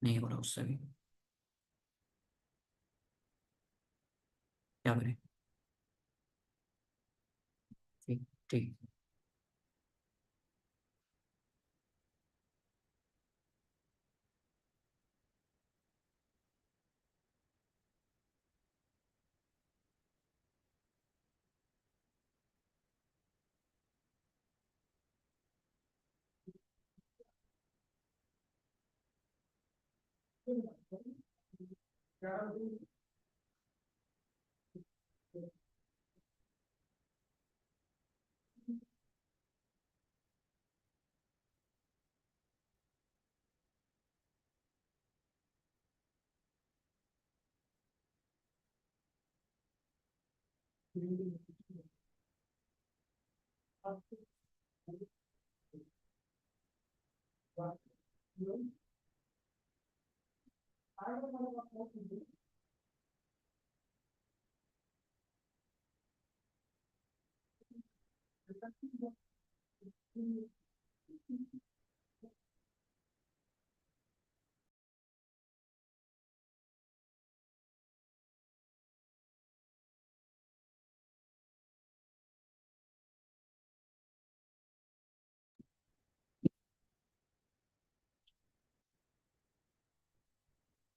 नहीं हो रहा उससे भी। क्या करें? ठीक। ठीक।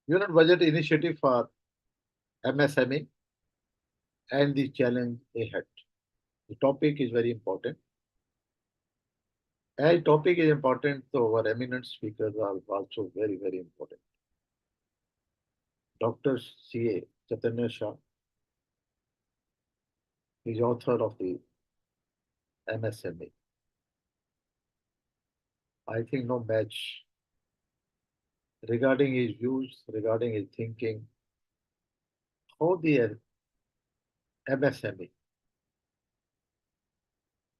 Unit Budget Initiative for MSME and the challenge ahead. The topic is very important. As topic is important, so our eminent speakers are also very, very important. Dr. C.A. Chaitanya Shah is author of the MSME. I think no match regarding his views, regarding his thinking, how the MSME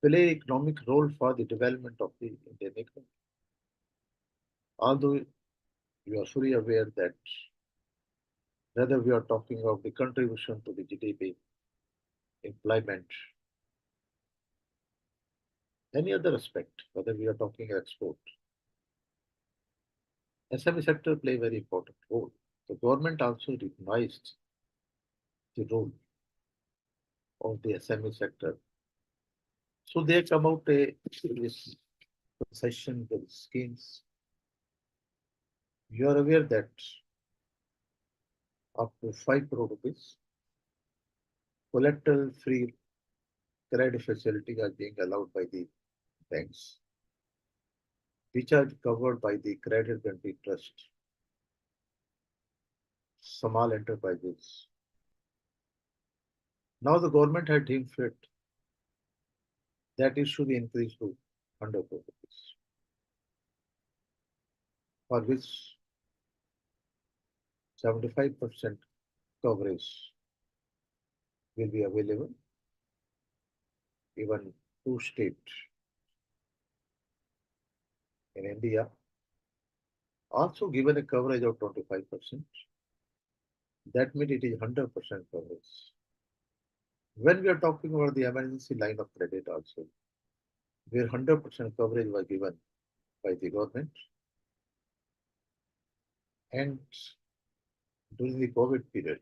play economic role for the development of the Indian economy. Although you are fully aware that whether we are talking of the contribution to the GDP, employment, any other aspect, whether we are talking export, SME sector play a very important role. The government also recognized the role of the SME sector. So they come out a this concession with schemes. You are aware that up to 5 crore rupees collateral free credit facility are being allowed by the banks, which are covered by the credit guarantee trust, small enterprises. Now the government had deemed fit that it should be increased to 100 crore rupees, for which 75% coverage will be available. Even two states in India also given a coverage of 25%. That means it is 100% coverage. When we are talking about the emergency line of credit also, where 100% coverage was given by the government, and during the COVID period,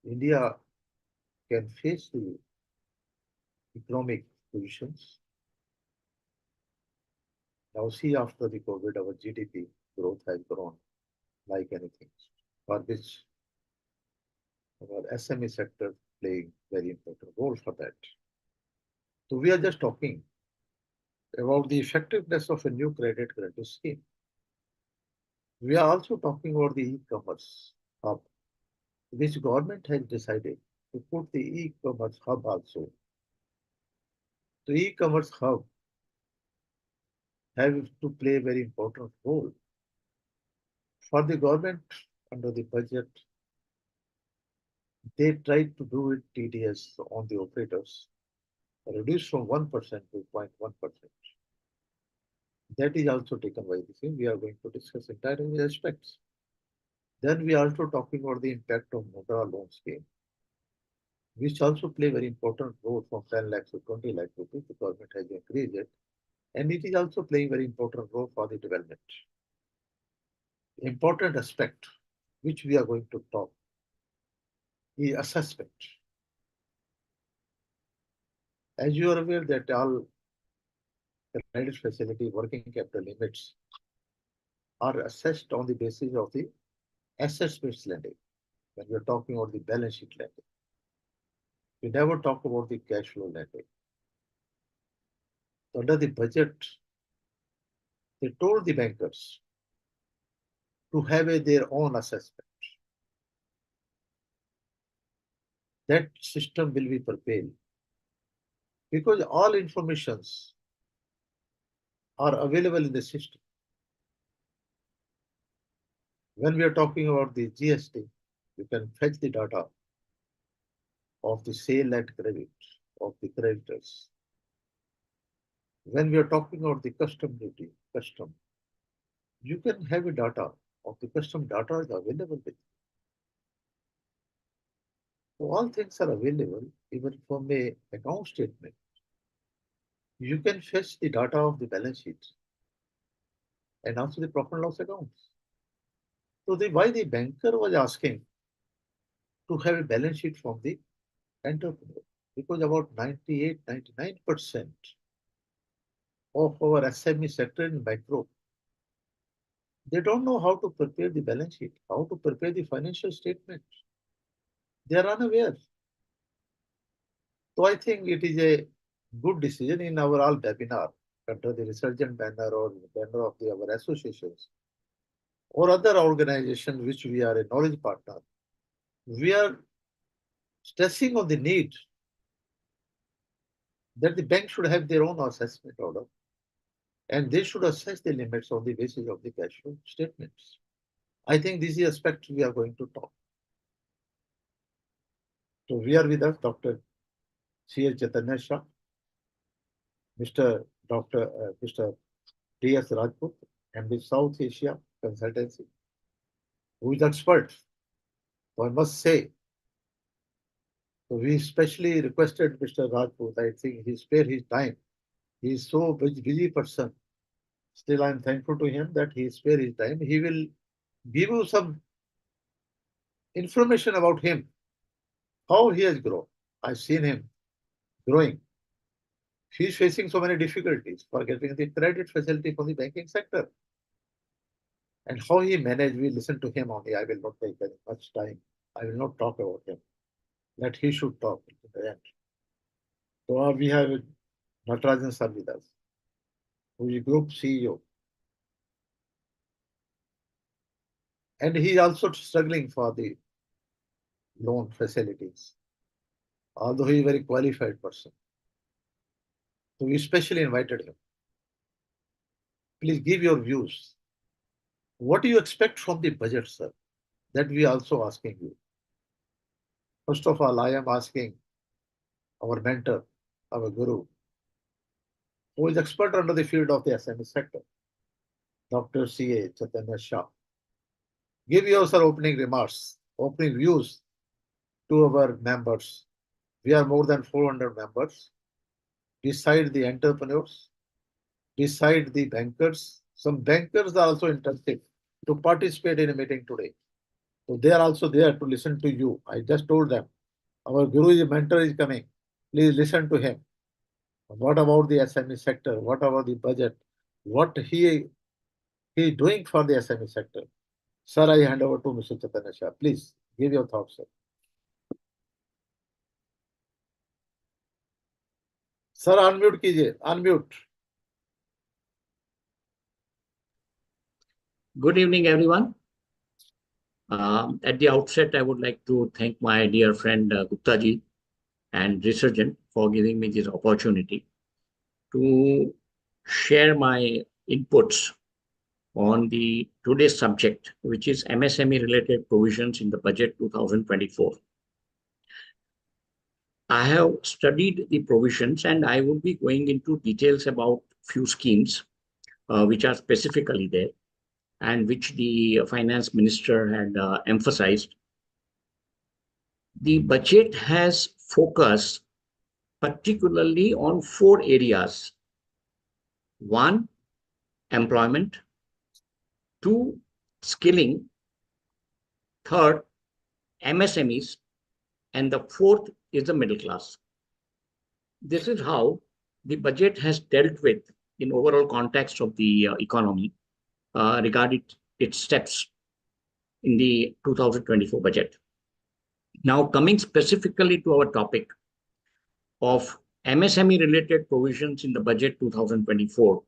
India can face the economic positions. Now see after the COVID, our GDP growth has grown like anything, for which our SME sector playing very important role for that. So we are just talking about the effectiveness of a new credit guarantee scheme. We are also talking about the e-commerce hub, which government has decided to put the e-commerce hub also. The e-commerce hub have to play a very important role for the government under the budget. They tried to do it TDS on the operators, reduced from 1% to 0.1%. That is also taken by the same. We are going to discuss entirely aspects. Then we are also talking about the impact of Mudra loan scheme, which also play very important role from 10 lakhs to 20 lakh rupees. The government has increased it, and it is also playing very important role for the development. important aspect which we are going to talk is assessment. As you are aware that all credit facility working capital limits are assessed on the basis of the assets-based lending. When we are talking about the balance sheet lending, we never talk about the cash flow lending. So under the budget, they told the bankers to have their own assessment. That system will be prepared because all informations are available in the system. When we are talking about the GST, you can fetch the data of the sale and credit of the creditors. When we are talking about the custom duty, you can have a data of the custom data is available with you. So all things are available even from a account statement. You can fetch the data of the balance sheet and also the profit and loss accounts. So why the banker was asking to have a balance sheet from the entrepreneur? Because about 98, 99% of our SME sector in micro, they don't know how to prepare the balance sheet, how to prepare the financial statement. They are unaware. So I think it is a good decision in our all webinar under the resurgent banner or banner of our associations or other organizations which we are a knowledge partner. We are stressing on the need that the bank should have their own assessment order and they should assess the limits on the basis of the cash flow statements. I think this is the aspect we are going to talk. So we are with us Dr. C.H. Chaitanya Shah, Mr. T.S. Rajput, MD South Asia Consultancy, who is expert. So I must say, so we especially requested Mr. Rajput. I think he spared his time. He is so busy person. Still, I am thankful to him that he spared his time. He will give you some information about him, how he has grown. I've seen him growing. He is facing so many difficulties for getting the credit facility for the banking sector. And how he managed, we listen to him only. I will not take very much time. I will not talk about him. That he should talk in the end. So we have Natarajan sir with us, who is Group CEO. And he is also struggling for the loan facilities, although he is a very qualified person. So we specially invited him. Please give your views. What do you expect from the budget, sir? That we are also asking you. First of all, I am asking our mentor, our guru, who is expert under the field of the SME sector, Dr. C.A. Chaitanya Shah. Give your sir opening remarks, opening views to our members. We are more than 400 members. Beside the entrepreneurs, beside the bankers, some bankers are also interested to participate in a meeting today. So they are also there to listen to you. I just told them, our guru, mentor is coming. Please listen to him. What about the SME sector? What about the budget? What he is doing for the SME sector? Sir, I hand over to Mr. Chaitanya Shah. Please give your thoughts, sir. Sir, unmute कीजिए, unmute. Good evening, everyone. At the outset, I would like to thank my dear friend Gupta ji and Resurgent for giving me this opportunity to share my inputs on the today's subject, which is MSME related provisions in the budget 2024. I have studied the provisions and I would be going into details about few schemes which are specifically there and which the finance minister had emphasized. The budget has focused particularly on 4 areas. One, employment. Two, skilling, third, MSMEs, and the fourth is the middle class. This is how the budget has dealt with in overall context of the economy regarding its steps in the 2024 budget. Now, coming specifically to our topic of MSME related provisions in the budget 2024,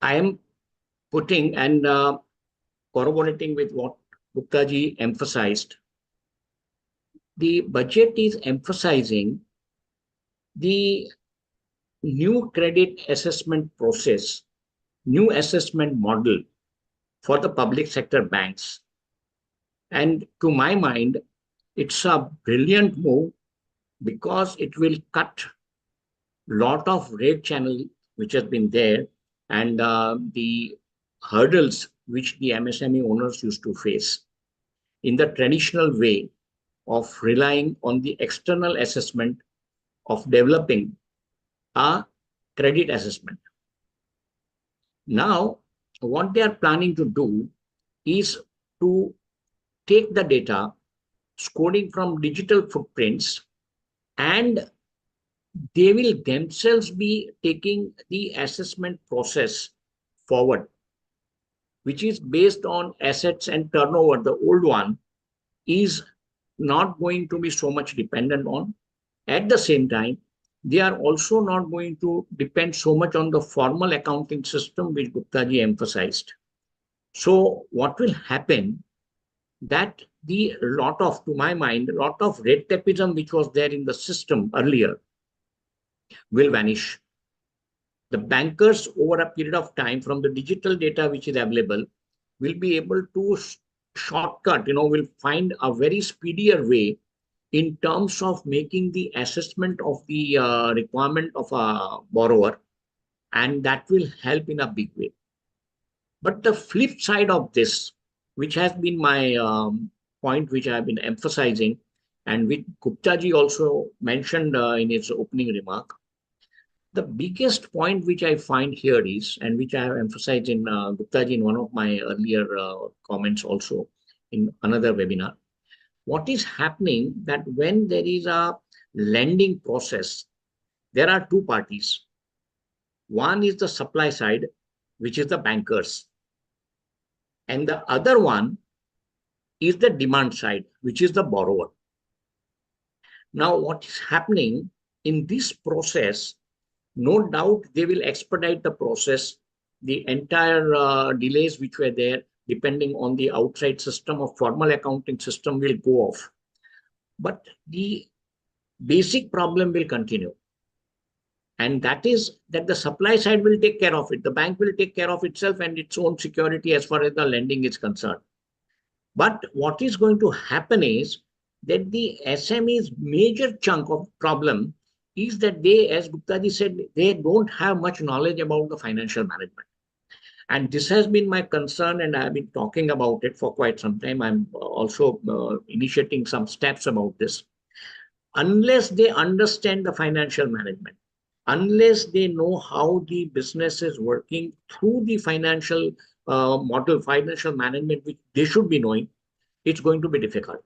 I am putting and corroborating with what Gupta ji emphasized. The budget is emphasizing the new credit assessment process, new assessment model for the public sector banks. And to my mind, it's a brilliant move because it will cut lot of red channel which has been there and the hurdles which the MSME owners used to face in the traditional way of relying on the external assessment of developing a credit assessment. Now, what they are planning to do is to take the data, scoring from digital footprints, and they will themselves be taking the assessment process forward, which is based on assets and turnover. The old one is not going to be so much dependent on. At the same time, they are also not going to depend so much on the formal accounting system which Gupta ji emphasized. So what will happen that the lot of, to my mind, lot of red tapeism which was there in the system earlier will vanish. The bankers over a period of time from the digital data which is available will be able to shortcut, will find a very speedier way in terms of making the assessment of the requirement of a borrower, and that will help in a big way. But the flip side of this, which has been my point, which I have been emphasizing, and which Gupta ji also mentioned in his opening remark, the biggest point which I find here is, and which I have emphasized in Gupta ji in one of my earlier comments also in another webinar, what is happening that when there is a lending process, there are two parties. One is the supply side, which is the bankers. And the other one is the demand side, which is the borrower. Now, what is happening in this process, no doubt they will expedite the process. The entire delays which were there, depending on the outside system of formal accounting system, will go off. But the basic problem will continue. And that is that the supply side will take care of it. The bank will take care of itself and its own security as far as the lending is concerned. But what is going to happen is that the SME's major chunk of problem is that they, as Gupta ji said, they don't have much knowledge about the financial management. And this has been my concern, and I have been talking about it for quite some time. I'm also initiating some steps about this. Unless they understand the financial management, unless they know how the business is working through the financial model, financial management, which they should be knowing, it's going to be difficult.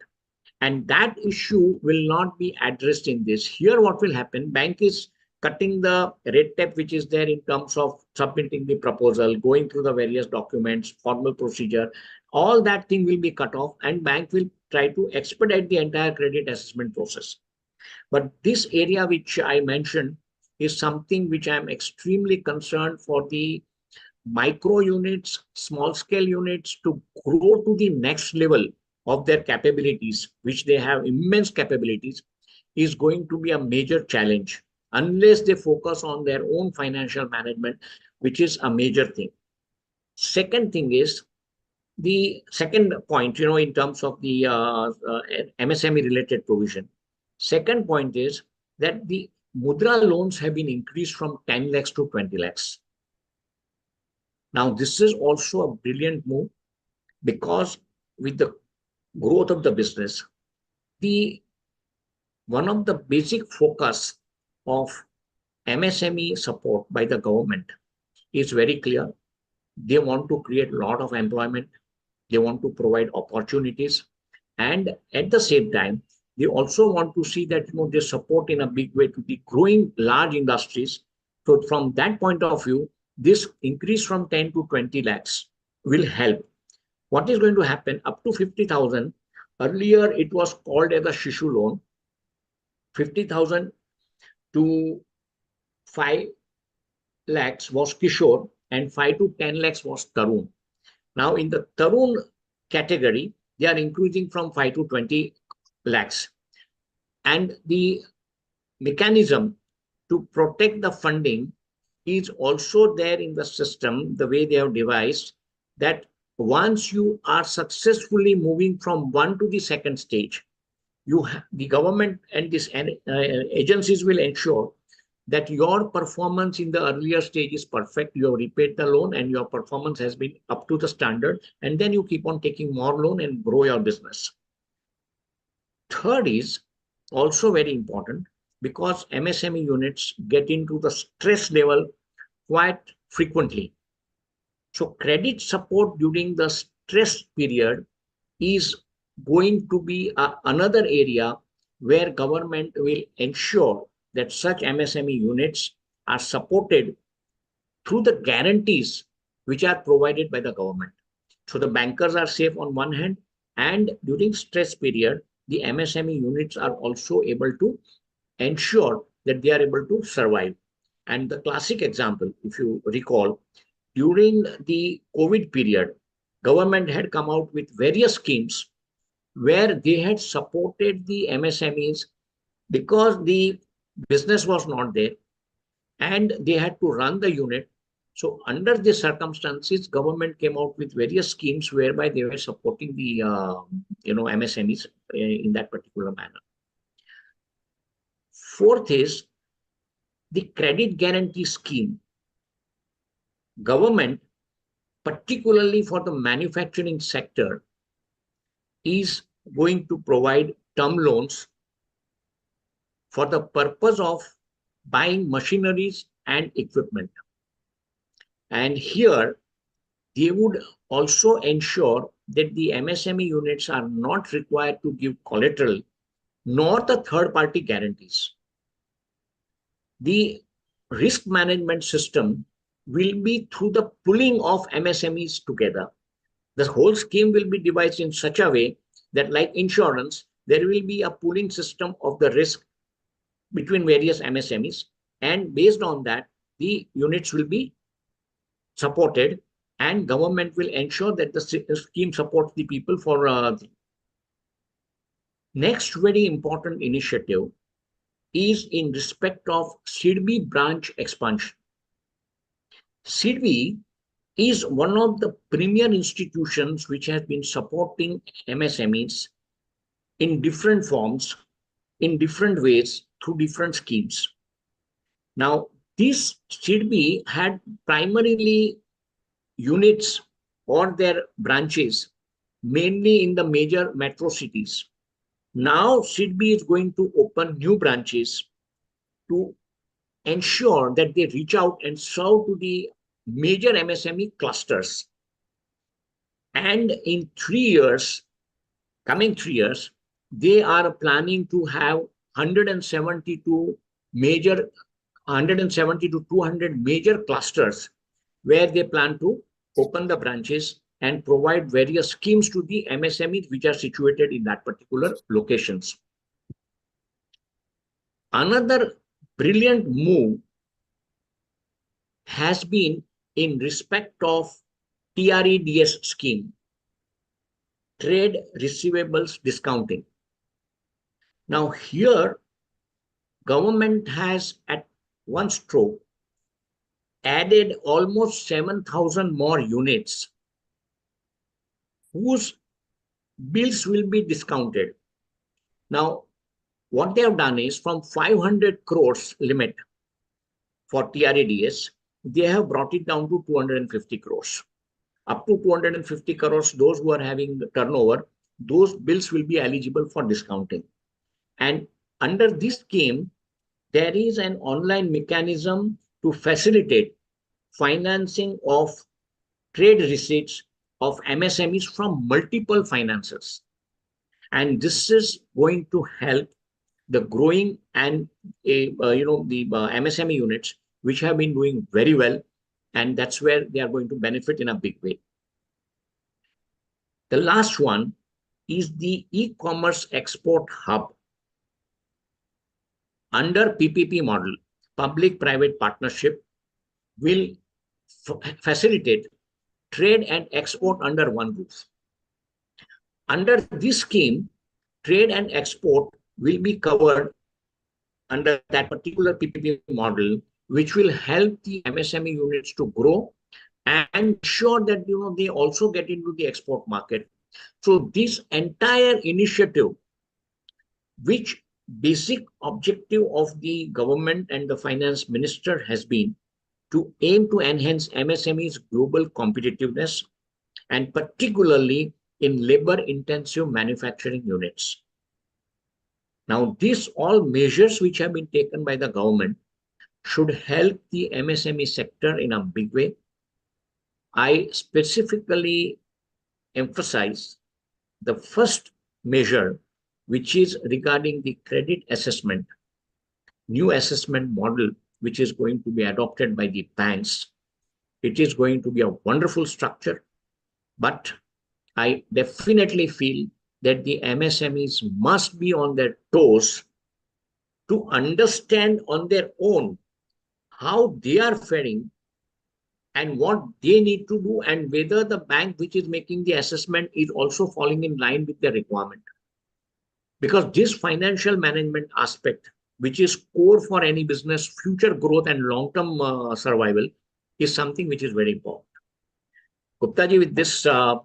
And that issue will not be addressed in this. Here, what will happen? Bank is cutting the red tape which is there in terms of submitting the proposal, going through the various documents, formal procedure. All that thing will be cut off, and bank will try to expedite the entire credit assessment process. But this area which I mentioned is something which I'm extremely concerned for the micro units, small scale units to grow to the next level of their capabilities, which they have immense capabilities, is going to be a major challenge unless they focus on their own financial management, which is a major thing. Second thing is the second point, in terms of the MSME related provision. Second point is that the Mudra loans have been increased from 10 lakhs to 20 lakhs. Now, this is also a brilliant move because with the growth of the business, one of the basic focus of MSME support by the government is very clear, they want to create a lot of employment, they want to provide opportunities, and at the same time, they also want to see that they support in a big way to the growing large industries. So from that point of view, this increase from 10 to 20 lakhs will help. What is going to happen up to 50,000? Earlier, it was called as a Shishu loan. 50,000 to 5 lakhs was Kishore, and 5 to 10 lakhs was Tarun. Now, in the Tarun category, they are increasing from 5 to 20 lakhs. And the mechanism to protect the funding is also there in the system, the way they have devised, that once you are successfully moving from one to the second stage, the government and these agencies will ensure that your performance in the earlier stage is perfect. You have repaid the loan and your performance has been up to the standard, and then you keep on taking more loan and grow your business. Third is also very important, because MSME units get into the stress level quite frequently. So credit support during the stress period is going to be another area where government will ensure that such MSME units are supported through the guarantees which are provided by the government. So the bankers are safe on one hand, and during stress period, the MSME units are also able to ensure that they are able to survive. And the classic example, if you recall, during the COVID period, government had come out with various schemes where they had supported the MSMEs because the business was not there and they had to run the unit. So under these circumstances, government came out with various schemes whereby they were supporting the MSMEs in that particular manner. Fourth is the credit guarantee scheme. Government, particularly for the manufacturing sector, is going to provide term loans for the purpose of buying machineries and equipment. And here, they would also ensure that the MSME units are not required to give collateral nor the third-party guarantees. The risk management system will be through the pooling of MSMEs together. The whole scheme will be devised in such a way that, like insurance, there will be a pooling system of the risk between various MSMEs, and based on that, the units will be supported, and government will ensure that the scheme supports the people for. Next very important initiative is in respect of SIDBI branch expansion. SIDBI is one of the premier institutions which has been supporting MSMEs in different forms, in different ways, through different schemes. Now, this SIDBI had primarily units or their branches mainly in the major metro cities. Now, SIDBI is going to open new branches to ensure that they reach out and serve to the major MSME clusters. And in 3 years, coming 3 years, they are planning to have 170 to 200 major clusters where they plan to open the branches and provide various schemes to the MSMEs which are situated in that particular locations. Another brilliant move has been in respect of TREDS scheme, trade receivables discounting. Now here, government has at one stroke added almost 7,000 more units whose bills will be discounted. Now, what they have done is from 500 crores limit for TREDS, they have brought it down to 250 crores. Up to 250 crores, those who are having turnover, those bills will be eligible for discounting. And under this scheme, there is an online mechanism to facilitate financing of trade receipts of MSMEs from multiple financiers. And this is going to help the growing and the MSME units which have been doing very well, and that's where they are going to benefit in a big way. The last one is the e-commerce export hub. Under PPP model, public-private partnership will facilitate trade and export under one roof. Under this scheme, trade and export will be covered under that particular PPP model, which will help the MSME units to grow and ensure that they also get into the export market. So this entire initiative, which basic objective of the government and the finance minister has been to aim to enhance MSME's global competitiveness, and particularly in labor-intensive manufacturing units. Now, these all measures which have been taken by the government should help the MSME sector in a big way. I specifically emphasize the first measure, which is regarding the credit assessment, new assessment model, which is going to be adopted by the banks. It is going to be a wonderful structure, but I definitely feel that the MSMEs must be on their toes to understand on their own how they are faring and what they need to do, and whether the bank which is making the assessment is also falling in line with their requirement. Because this financial management aspect, which is core for any business future growth and long-term survival, is something which is very important. Gupta ji, with this, I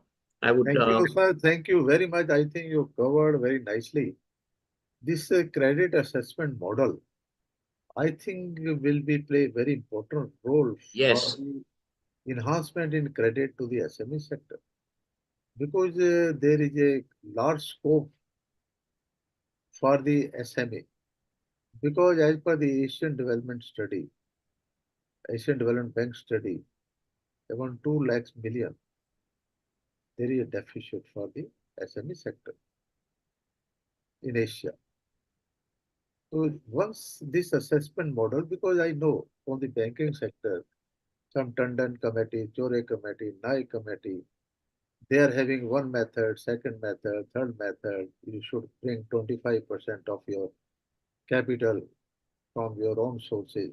would. Thank you, sir. Thank you very much. I think you covered very nicely. This credit assessment model, I think, will be play very important role for Yes. the enhancement in credit to the SME sector, because there is a large scope for the SME. Because as per the Asian Development Bank study, around 2 lakhs million, there is a deficit for the SME sector in Asia. So once this assessment model, because I know from the banking sector, some Tandon committee, Chore committee, Nai committee, they are having one method, second method, third method. You should bring 25% of your capital from your own sources,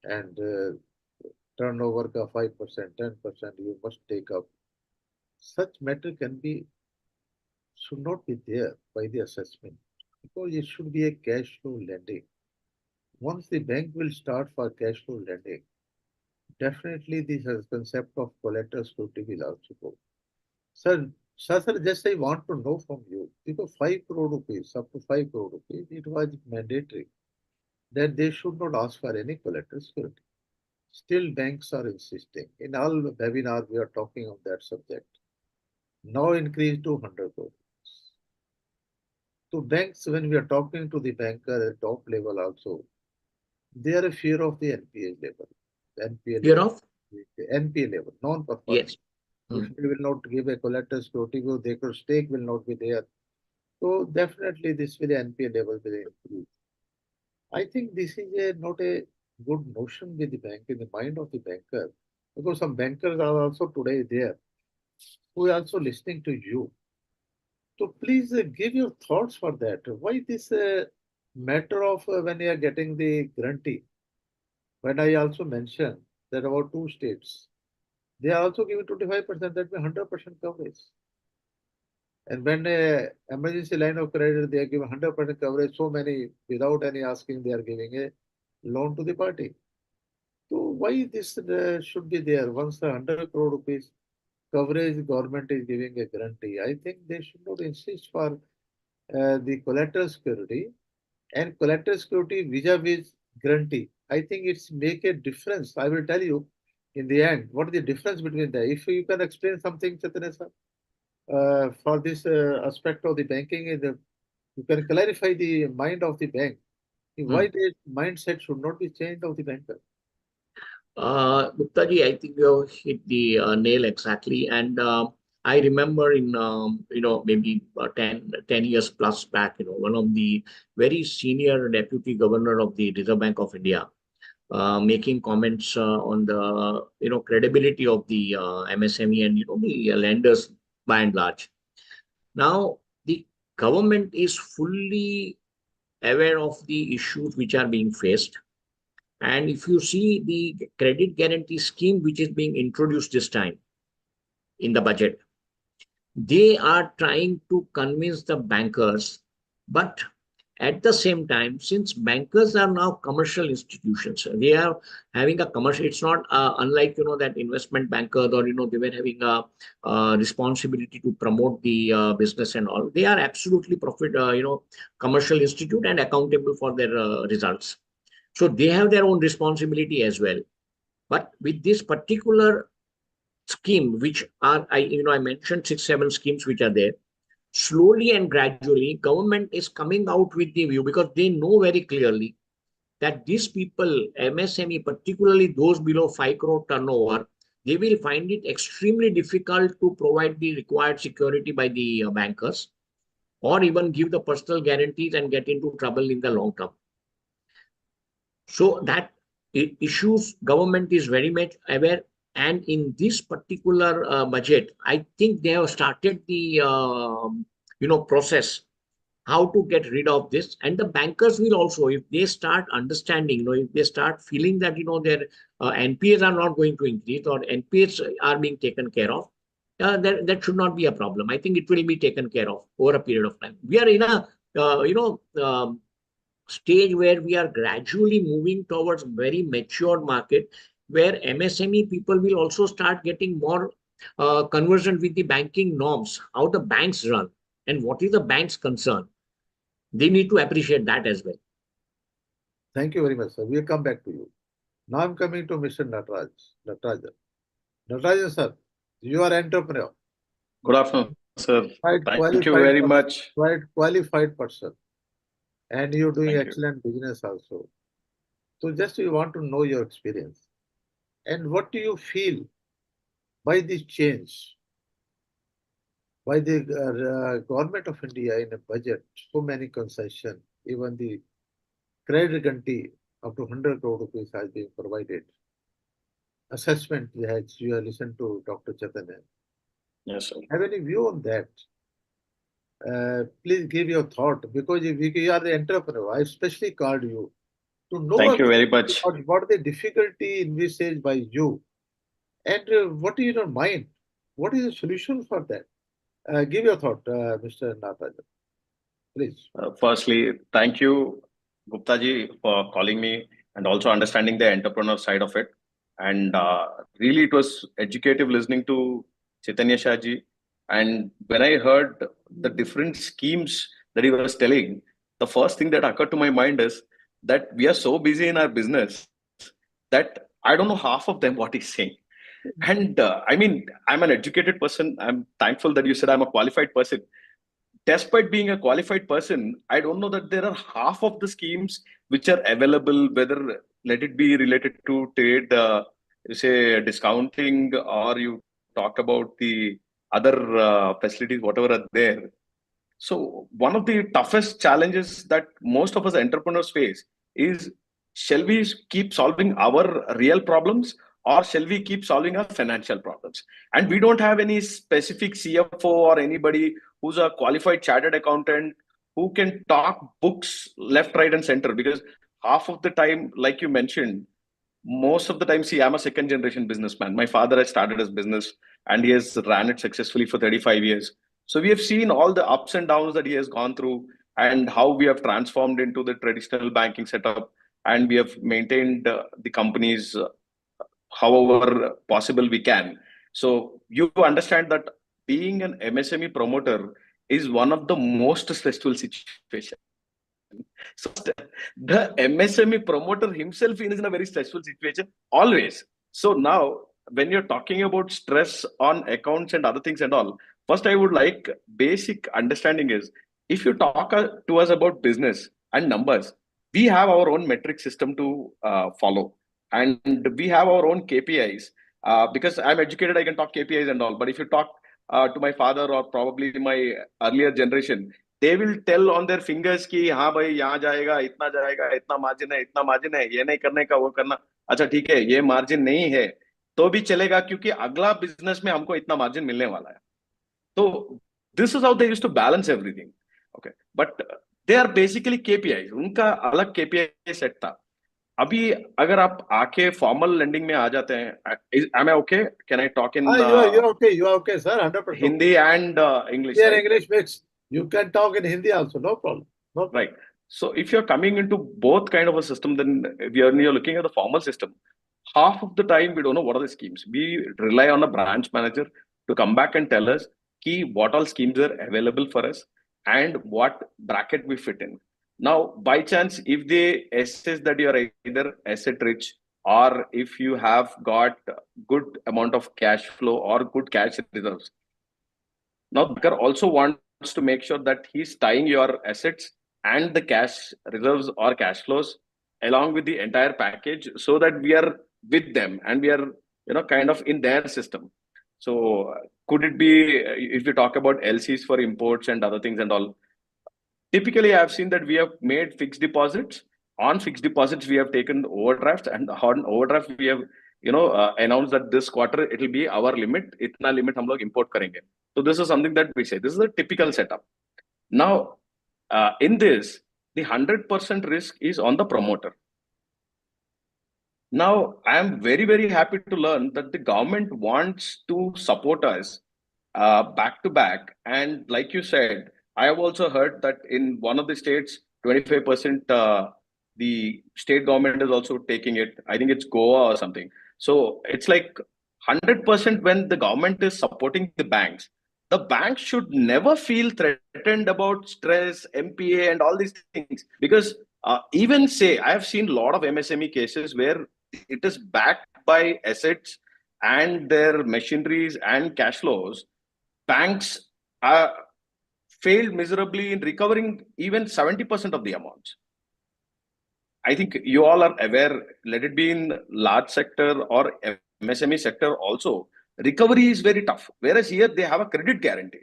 and turnover ka 5%, 10% you must take up. Such matter should not be there by the assessment, because it should be a cash flow lending. Once the bank will start for cash flow lending, definitely this concept of collateral security will also go. Sir, just I want to know from you, because 5 crore rupees, up to 5 crore rupees, it was mandatory that they should not ask for any collateral security. Still, banks are insisting. In all webinars, we are talking on that subject. Now increase to 100 crore. So banks, when we are talking to the banker at top level also, they are a fear of the NPA level. NPA Fear level. of? NPA level, non-performing. Yes. If they will not give a collateral security, their stake will not be there. So definitely this will NPA level will increase. I think this is not a good notion with the bank in the mind of the banker, because some bankers are also today there who are also listening to you. So please give your thoughts for that. Why this matter of when you are getting the guarantee? When I also mentioned that about 2 states, they are also giving 25%, that means 100% coverage. And when a emergency line of credit, they are giving 100% coverage. So many, without any asking, they are giving a loan to the party. So why this should be there? Once the 100 crore rupees coverage government is giving a guarantee, I think they should not insist for the collateral security, and collateral security vis-a-vis guarantee. I think it's make a difference. I will tell you in the end what is the difference between that. If you can explain something, Chaitanya sir, for this aspect of the banking, you can clarify the mind of the bank. Why Hmm. the mindset should not be changed of the banker? Gupta ji, I think you have hit the nail exactly. And I remember in, maybe 10 years plus back, one of the very senior deputy governor of the Reserve Bank of India making comments on the, credibility of the MSME and, the lenders by and large. Now, the government is fully aware of the issues which are being faced. And if you see the credit guarantee scheme which is being introduced this time in the budget, they are trying to convince the bankers. But at the same time, since bankers are now commercial institutions, they are having a commercial, it's not unlike, that investment bankers, or, they were having a responsibility to promote the business and all. They are absolutely commercial institute and accountable for their results. So they have their own responsibility as well. But with this particular scheme, which are, I mentioned 6, 7 schemes which are there, slowly and gradually, government is coming out with the view, because they know very clearly that these people, MSME, particularly those below 5 crore turnover, they will find it extremely difficult to provide the required security by the bankers, or even give the personal guarantees, and get into trouble in the long term. So that issues government is very much aware. And in this particular budget, I think they have started the process how to get rid of this. And the bankers will also, if they start understanding, if they start feeling that their NPAs are not going to increase, or NPAs are being taken care of, that should not be a problem. I think it will be taken care of over a period of time. We are in a stage where we are gradually moving towards very mature market, where MSME people will also start getting more conversant with the banking norms, how the banks run, and what is the bank's concern. They need to appreciate that as well. Thank you very much, sir. We'll come back to you. Now I'm coming to Mr. Natarajan. Natarajan, sir, you are entrepreneur. Good afternoon, sir. Quite Thank you very much. Quite qualified person. And you're doing Thank you. excellent business also. So just we want to know your experience. And what do you feel by this change, by the government of India in a budget, so many concessions, even the credit guarantee up to 100 crore rupees has been provided. Assessment, you have listened to Dr. Chaitanya. Yes, sir. Have any view on that? Please give your thought, because you are the entrepreneur. I especially called you to know Thank you very much. what the difficulty envisaged by you, and what is your mind? What is the solution for that? Give your thought, Mr. Natarajan, please. Firstly, thank you, Gupta ji, for calling me and also understanding the entrepreneur side of it. And really, it was educative listening to Chaitanya Shah ji. And when I heard the different schemes that he was telling, the first thing that occurred to my mind is that we are so busy in our business that I don't know half of them what he's saying. And I mean, I'm an educated person. I'm thankful that you said I'm a qualified person. Despite being a qualified person, I don't know that there are half of the schemes which are available, whether let it be related to trade, say discounting, or you talk about the other facilities, whatever are there. So one of the toughest challenges that most of us entrepreneurs face is, shall we keep solving our real problems, or shall we keep solving our financial problems? And we don't have any specific CFO or anybody who's a qualified chartered accountant who can talk books left, right, and center. Because half of the time, like you mentioned, most of the time, see, I'm a second generation businessman. My father has started his business and he has ran it successfully for 35 years. So we have seen all the ups and downs that he has gone through, and how we have transformed into the traditional banking setup, and we have maintained the companies however possible we can. So you understand that being an MSME promoter is one of the most stressful situations. So the MSME promoter himself is in a very stressful situation always. So now, when you're talking about stress on accounts and other things and all, first I would like basic understanding is, if you talk to us about business and numbers, we have our own metric system to follow. and we have our own KPIs. Because I'm educated, I can talk KPIs and all. But if you talk to my father or probably my earlier generation, they will tell on their fingers कि हाँ भाई यहाँ जाएगा इतना margin है ये नहीं करने का वो करना. अच्छा ठीक है, ये मार्जिन नहीं है तो भी चलेगा क्योंकि अगला बिजनेस में हमको इतना मार्जिन मिलने वाला है. तो this is how they used to balance everything. Okay, but they are basically KPI, उनका अलग केपीआई सेट था. अभी अगर आप आके फॉर्मल लेंडिंग में आ जाते हैं, am I okay? Can I talk in You are okay, sir, 100%. Hindi and English? Yeah, Right? English mix. You can talk in Hindi also, no problem. No problem. Right. So if you're coming into both kind of a system, then when you're looking at the formal system, half of the time we don't know what are the schemes. We rely on a branch manager to come back and tell us what all schemes are available for us and what bracket we fit in. Now, by chance, if they assess that you are either asset rich or if you have got good amount of cash flow or good cash reserves, now banker also wants to make sure that he's tying your assets and the cash reserves or cash flows along with the entire package so that we are with them and we are kind of in their system. So could it be, if we talk about LCs for imports and other things and all, typically I've seen that we have made fixed deposits. On fixed deposits we have taken overdrafts, and on overdraft we have announced that this quarter it will be our limit, itna limit hum log import karenge. So this is something that we say, this is a typical setup. Now in this, the 100% risk is on the promoter. Now I am very, very happy to learn that the government wants to support us back to back. And like you said, I have also heard that in one of the states, 25% the state government is also taking it. I think it's Goa or something. So it's like 100% when the government is supporting the banks should never feel threatened about stress, MPA, and all these things. Because even say, I have seen a lot of MSME cases where it is backed by assets and their machineries and cash flows. Banks failed miserably in recovering even 70% of the amounts. I think you all are aware, let it be in large sector or MSME sector also, recovery is very tough. Whereas here they have a credit guarantee.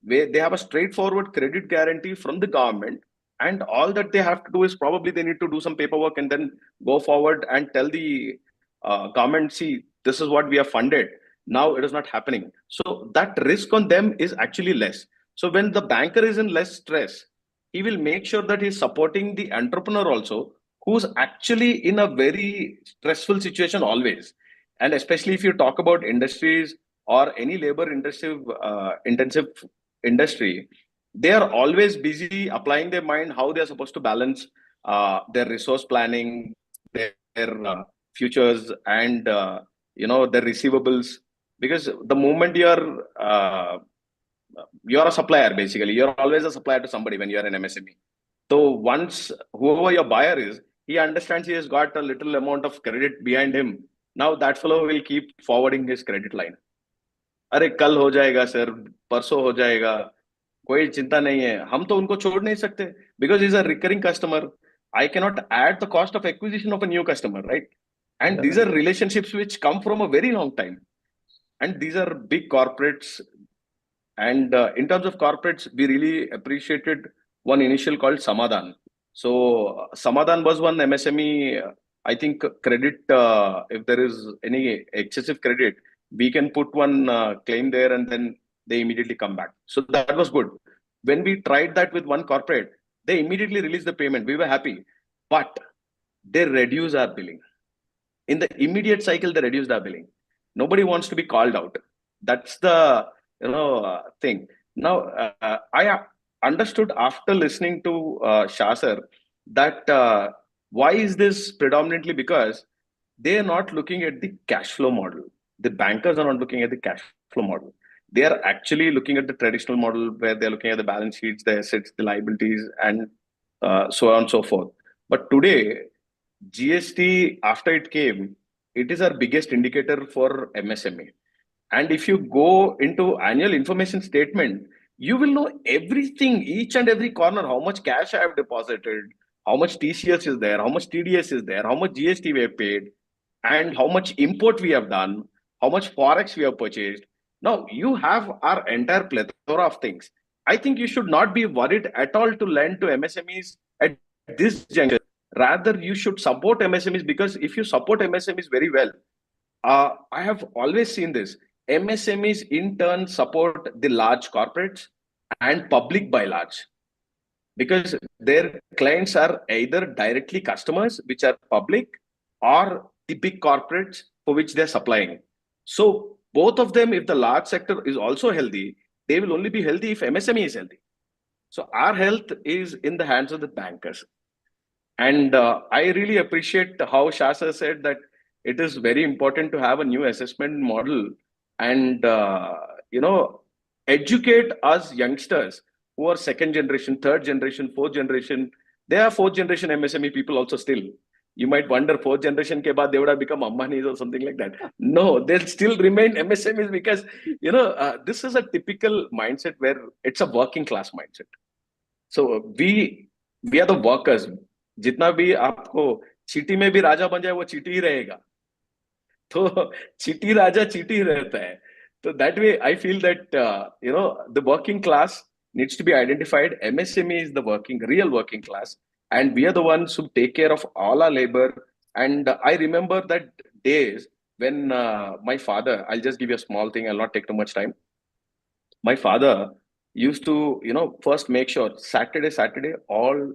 They have a straightforward credit guarantee from the government, and all that they have to do is probably they need to do some paperwork and then go forward and tell the government, see, this is what we have funded. Now it is not happening. So that risk on them is actually less. So when the banker is in less stress, he will make sure that he's supporting the entrepreneur also, who's actually in a very stressful situation always. And especially if you talk about industries or any labor intensive industry, they are always busy applying their mind how they are supposed to balance their resource planning, their futures, and their receivables. Because the moment you're a supplier, basically you're always a supplier to somebody when you're an MSME. So once whoever your buyer is, he understands he has got a little amount of credit behind him. Now that fellow will keep forwarding his credit line. अरे कल हो जाएगा sir, परसों हो जाएगा, कोई चिंता नहीं है. हम तो उनको छोड़ नहीं सकते because he's a recurring customer. I cannot add the cost of acquisition of a new customer, right? And these are relationships which come from a very long time. And these are big corporates. And in terms of corporates, we really appreciated one initial called Samadhan. So Samadhan was one MSME, I think credit, if there is any excessive credit, we can put one claim there and then they immediately come back. So that was good. When we tried that with one corporate, they immediately released the payment. We were happy, but they reduce our billing. In the immediate cycle, they reduced our billing. Nobody wants to be called out. That's the thing. Now, I understood after listening to Shah sir that why is this predominantly because they are not looking at the cash flow model. The bankers are not looking at the cash flow model. They are actually looking at the traditional model where they're looking at the balance sheets, the assets, the liabilities, and so on and so forth. But today, GST, after it came, it is our biggest indicator for MSME. And if you go into annual information statement, you will know everything, each and every corner, how much cash I have deposited, how much TCS is there, how much TDS is there, how much GST we have paid, and how much import we have done, how much forex we have purchased. Now you have our entire plethora of things. I think you should not be worried at all to lend to MSMEs at this juncture. Rather, you should support MSMEs, because if you support MSMEs very well, I have always seen this. MSMEs in turn support the large corporates and public by large, because their clients are either directly customers, which are public, or the big corporates for which they're supplying. So both of them, if the large sector is also healthy, they will only be healthy if MSME is healthy. So our health is in the hands of the bankers. And I really appreciate how Shasa said that it is very important to have a new assessment model and, educate us youngsters who are second generation, third generation, fourth generation. There are fourth generation MSME people also still. You might wonder, fourth generation ke baad they would have become Ambanis or something like that. No, they'll still remain MSMEs, because, this is a typical mindset where it's a working class mindset. So we are the workers. जितना भी आपको चीटी में भी राजा बन जाए, वो चीटी ही रहेगा. तो चीटी राजा चीटी ही रहता है. So that way, I feel that the working class needs to be identified. MSME is the real working class, and we are the ones who take care of all our labor. And I remember that days when my father. I'll just give you a small thing. I'll not take too much time. My father used to, first make sure Saturday, all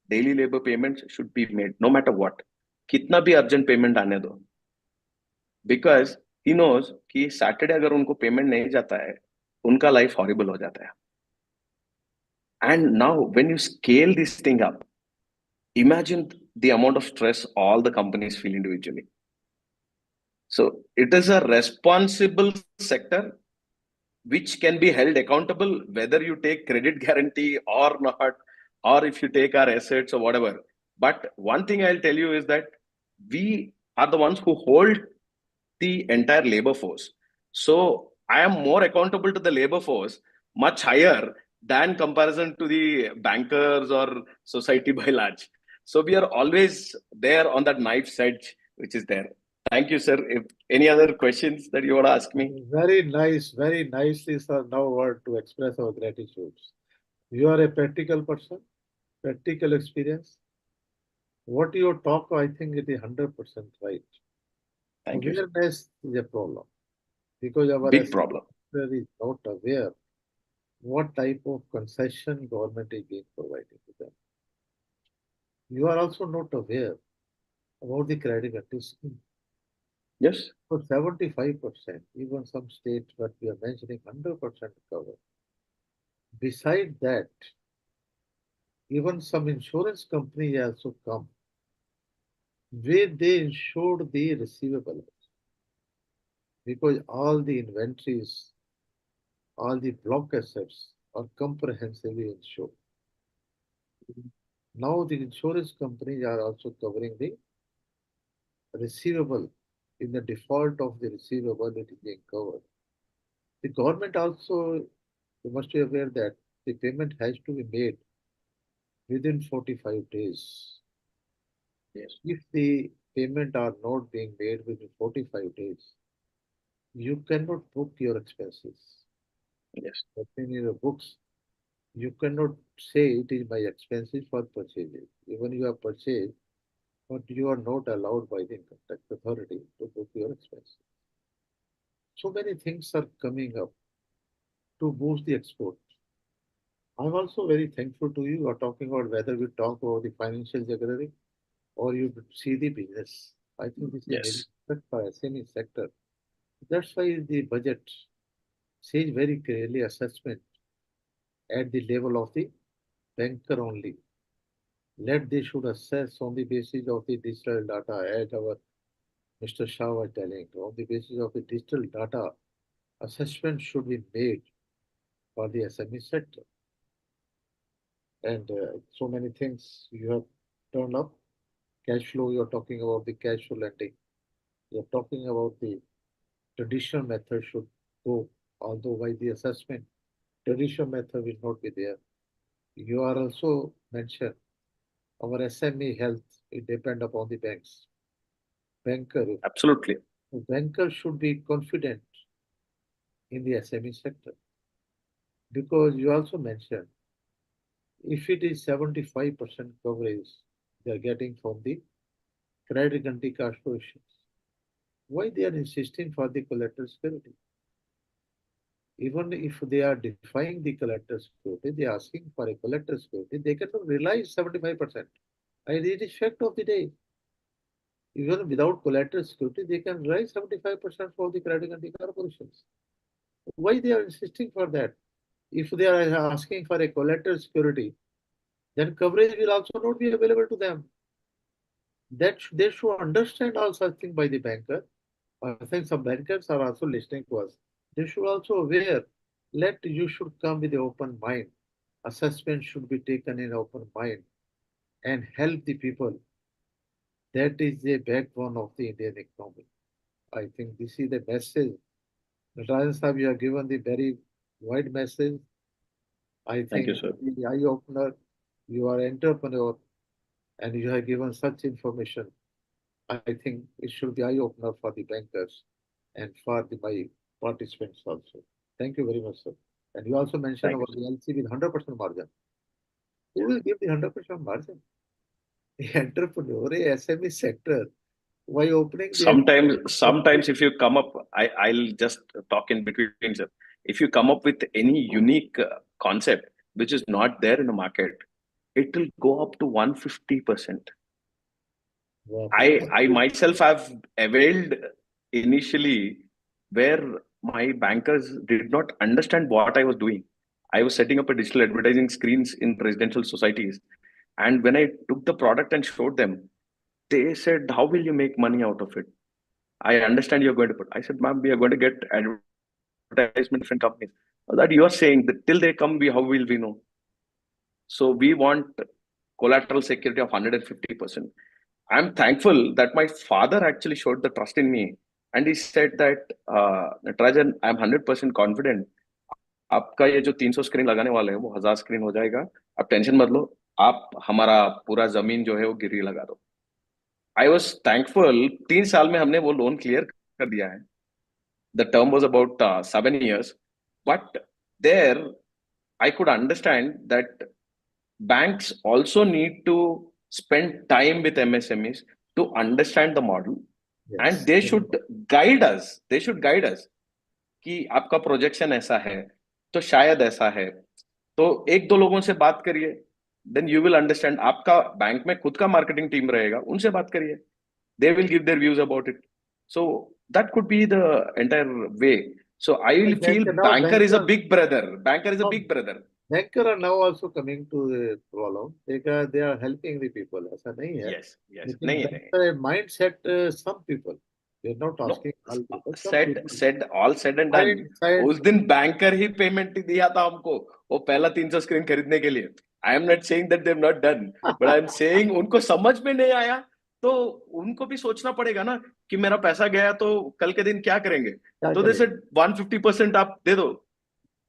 daily labor payments should be made, no matter what. कितना भी urgent payment आने दो. Because he knows कि Saturday अगर उनको payment नहीं जाता है, उनका life horrible हो जाता है. And now when you scale this thing up, imagine the amount of stress all the companies feel individually. So it is a responsible sector which can be held accountable, whether you take credit guarantee or not, or if you take our assets or whatever. But one thing I'll tell you is that we are the ones who hold the entire labor force. So I am more accountable to the labor force, much higher than comparison to the bankers or society by large. So we are always there on that knife's edge, which is there. Thank you, sir. If any other questions that you want to ask me? Very nice, very nicely, sir. Now word to express our gratitude. You are a practical person, practical experience. What you talk, I think it is 100% right. Thank you, sir. Awareness is a problem because our Big problem. sector is not aware what type of concession government is being provided to them. You are also not aware about the credit guarantee scheme. Yes. For 75%, even some states that we are mentioning 100% cover. Beside that, even some insurance companies also come where they insured the receivables because all the inventories, all the block assets are comprehensively insured. Now the insurance companies are also covering the receivable. In the default of the receivable, it is being covered. The government also, you must be aware that the payment has to be made within 45 days. Yes. If the payment are not being made within 45 days, you cannot book your expenses. Yes. But in your books, you cannot say it is my expenses for purchases. Even you have purchased, but you are not allowed by the income tax authority to book your expenses. So many things are coming up to boost the export. I'm also very thankful to you. You are talking about whether we talk about the financial secretary or you see the business. I think this is a very Yes. good for SME sector. That's why the budget says very clearly assessment at the level of the banker only. Let they should assess on the basis of the digital data, as our Mr. Shah was telling. On the basis of the digital data, assessment should be made for the SME sector. And so many things you have turned up. Cash flow, you're talking about the cash flow lending. You're talking about the traditional method should go, although by the assessment, traditional method will not be there. You are also mentioned our SME health, it depend upon the banks. banker, Absolutely. a banker should be confident in the SME sector. Because you also mentioned, if it is 75% coverage they are getting from the credit guarantee corporations, why they are insisting for the collateral security? Even if they are defying the collateral security, they are asking for a collateral security, they cannot realize 75%. And it is fact of the day. Even without collateral security, they can realize 75% for the credit guarantee corporations. Why they are insisting for that? If they are asking for a collateral security, then coverage will also not be available to them. That they should understand all such things by the banker. I think some bankers are also listening to us. They should also aware. Let you should come with an open mind. Assessment should be taken in open mind and help the people. That is the backbone of the Indian economy. I think this is the message. Rajan Sahab, you have given the very wide message. I Thank you, think sir. the eye opener. You are entrepreneur and you have given such information. I think it should be eye opener for the bankers and for my participants also. Thank you very much, sir. And you also mentioned Thank you, about sir. the LC with 100% margin. Who will give the 100% margin? The entrepreneur, a SME sector. Why opening the Sometimes if you come up, I'll just talk in between, sir. If you come up with any unique concept which is not there in the market, it will go up to 150%. Wow. I myself have availed initially where my bankers did not understand what I was doing. I was setting up a digital advertising screens in residential societies. And when I took the product and showed them, they said, "How will you make money out of it? I understand you're going to put." I said, "Ma'am, we are going to get advertisement from companies." That you are saying that till they come, how will we know? So we want collateral security of 150%. I'm thankful that my father actually showed the trust in me. And he said that, Natarajan, I'm 100% confident. आपका ये जो 300 screen लगाने वाले हैं वो 1000 screen हो जाएगा. आप टेंशन मत लो. आप हमारा पूरा जमीन जो है वो गिरवी लगा दो. I was thankful. 3 साल में हमने वो लोन क्लियर कर दिया है. The term was about 7 years. But there, I could understand that banks also need to spend time with MSMEs to understand the model, and Yes. they should guide us. They should guide us कि आपका projection ऐसा है, तो शायद ऐसा है. तो एक दो लोगों से बात करिए, देन यू विल अंडरस्टैंड. आपका बैंक में खुद का मार्केटिंग टीम रहेगा, उनसे बात करिए. They will give their views about it. So that could be the entire way. So I will feel Now banker is a big brother. Banker is a big brother. banker are now also coming to the problem. They are helping the people. ऐसा नहीं है. Yes, yes. लेकिन नहीं, नहीं. banker mindset some people. They are not No, asking all people. Some said people. said all said and done. Mindset. उस दिन banker ही payment दिया था हमको वो पहला 300 स्क्रीन खरीदने के लिए. I am not saying that they have not done, but I am saying उनको समझ में नहीं आया. तो उनको भी सोचना पड़ेगा ना कि मेरा पैसा गया तो कल के दिन क्या करेंगे. क्या तो दे करेगा? सेड 150% आप दे दो.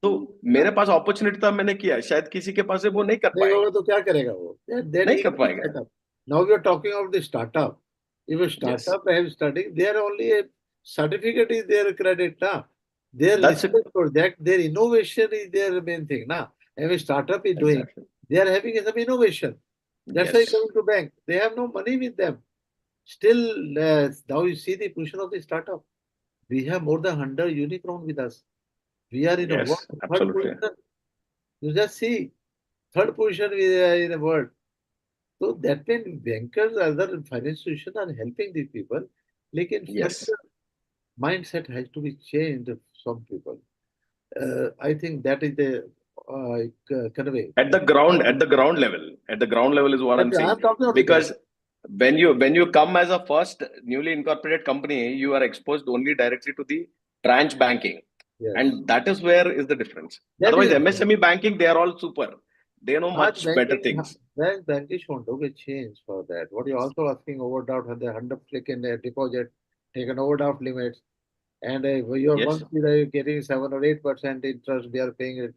तो मेरे पास अपॉर्चुनिटी था, मैंने किया. शायद किसी के पास है वो नहीं कर नहीं होगा पाएगा. तो क्या करेगा वो? Then नहीं he कर will पाएगा. set up. Now we are talking about the startup. If a Yes, startup have studying, there only a certificate is their credit, na. Their that's it. research project, their innovation is their main thing, na. And a startup is doing, Exactly. they are having some innovation. That's why Yes, coming to bank. They have no money with them. Still, now you see the position of the startup. We have more than 100 unicorn with us. We are in a yes, world third absolutely. position. You just see third position we are in the world. So that means bankers, other financial institutions are helping these people. Lekin Yes. further mindset has to be changed of some people. I think that is the kind of way. At the ground, at the ground level is what I'm I saying. am talking about the ground. Because when you come as a first newly incorporated company, you are exposed only directly to the branch banking, Yes. and that is where is the difference. That Otherwise, is MSME banking, they are all super. They know hard much better banking. things. Banking should do a change for that. What you're also asking overdraft and the 100 click in the deposit, take an overdraft limits. And your Yes, monthly are getting 7 or 8% interest, we are paying it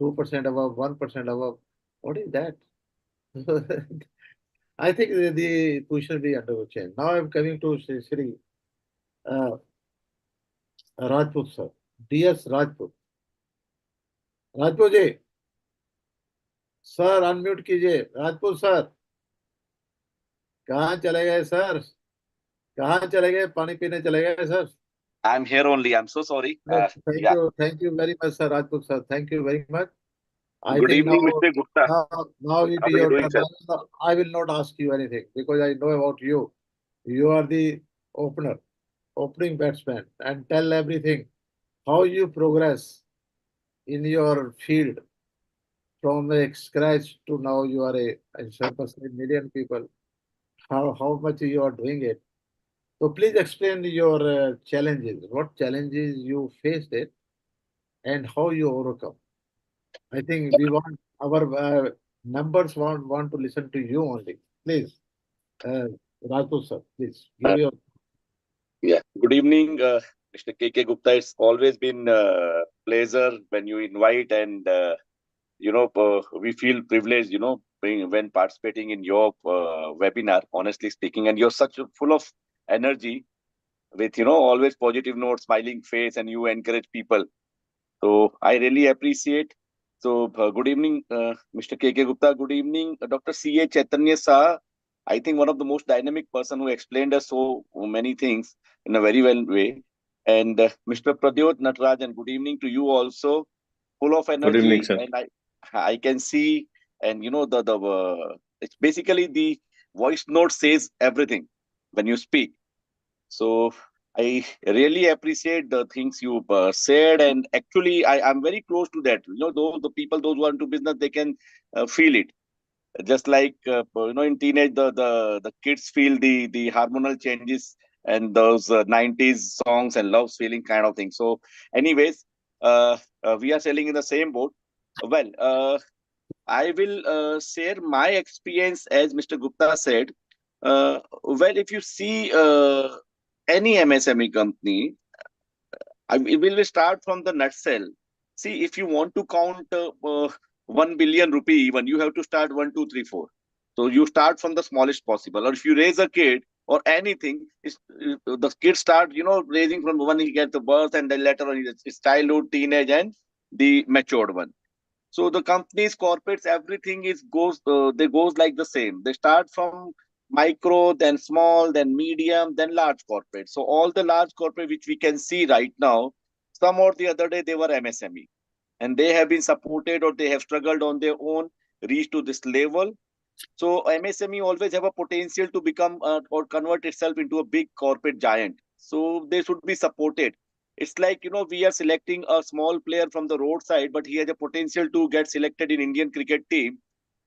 2% above, 1% above. What is that? I think the position will undergo change. Now I'm coming to Shri uh, Rajput sir. DS Rajput. Rajput ji, sir unmute कीजिए। Rajput sir, कहाँ चले गए sir? कहाँ चले गए? पानी पीने चले गए sir? I'm here only. I'm so sorry. Thank Yeah. you, thank you very much, sir. Rajput sir, thank you very much. I Good think evening, Mr. Gupta. now it How is are you your doing, turn. sir? I will not ask you anything because I know about you. You are the opener, opening batsman, and tell everything. How you progress in your field from a scratch to now you are a surpassing million people. How much you are doing it. So please explain your challenges. What challenges you faced it and how you overcome. I think we want our members want to listen to you only. Please, uh, Raju sir, please give Uh, your. yeah. Good evening, Mr. KK Gupta. It's always been a pleasure when you invite, and we feel privileged, when participating in your webinar. Honestly speaking, and you're such full of energy with always positive note, smiling face, and you encourage people. So I really appreciate. So good evening, Mr. KK Gupta. Good evening, Dr. C.A. Chaitanya Saha. I think one of the most dynamic person who explained us so many things in a very well way. And Mr. Pradyot Natarajan, good evening to you also. Full of Good evening, energy, sir. and I can see, and it's basically the voice note says everything when you speak. So I really appreciate the things you said, and actually I'm very close to that. Those the people, those who are into business, they can feel it. Just like in teenage, the kids feel the hormonal changes and those 90s songs and love feeling kind of thing. So, anyways, we are sailing in the same boat. Well, I will share my experience as Mr. Gupta said. Well, if you see any MSME company, we will start from the nutshell. See, if you want to count 1 billion rupee, even you have to start 1, 2, 3, 4. So you start from the smallest possible. Or if you raise a kid or anything, the kid start, raising from when he gets the birth, and then later on his childhood, teenage, and the matured one. So the companies, corporates, everything is goes they goes like the same. They start from micro, then small, then medium, then large corporate. So all the large corporate which we can see right now, some or the other day they were MSME, and they have been supported or they have struggled on their own, reach to this level. So MSME always have a potential to become or convert itself into a big corporate giant. So they should be supported. It's like, we are selecting a small player from the roadside, but he has a potential to get selected in Indian cricket team.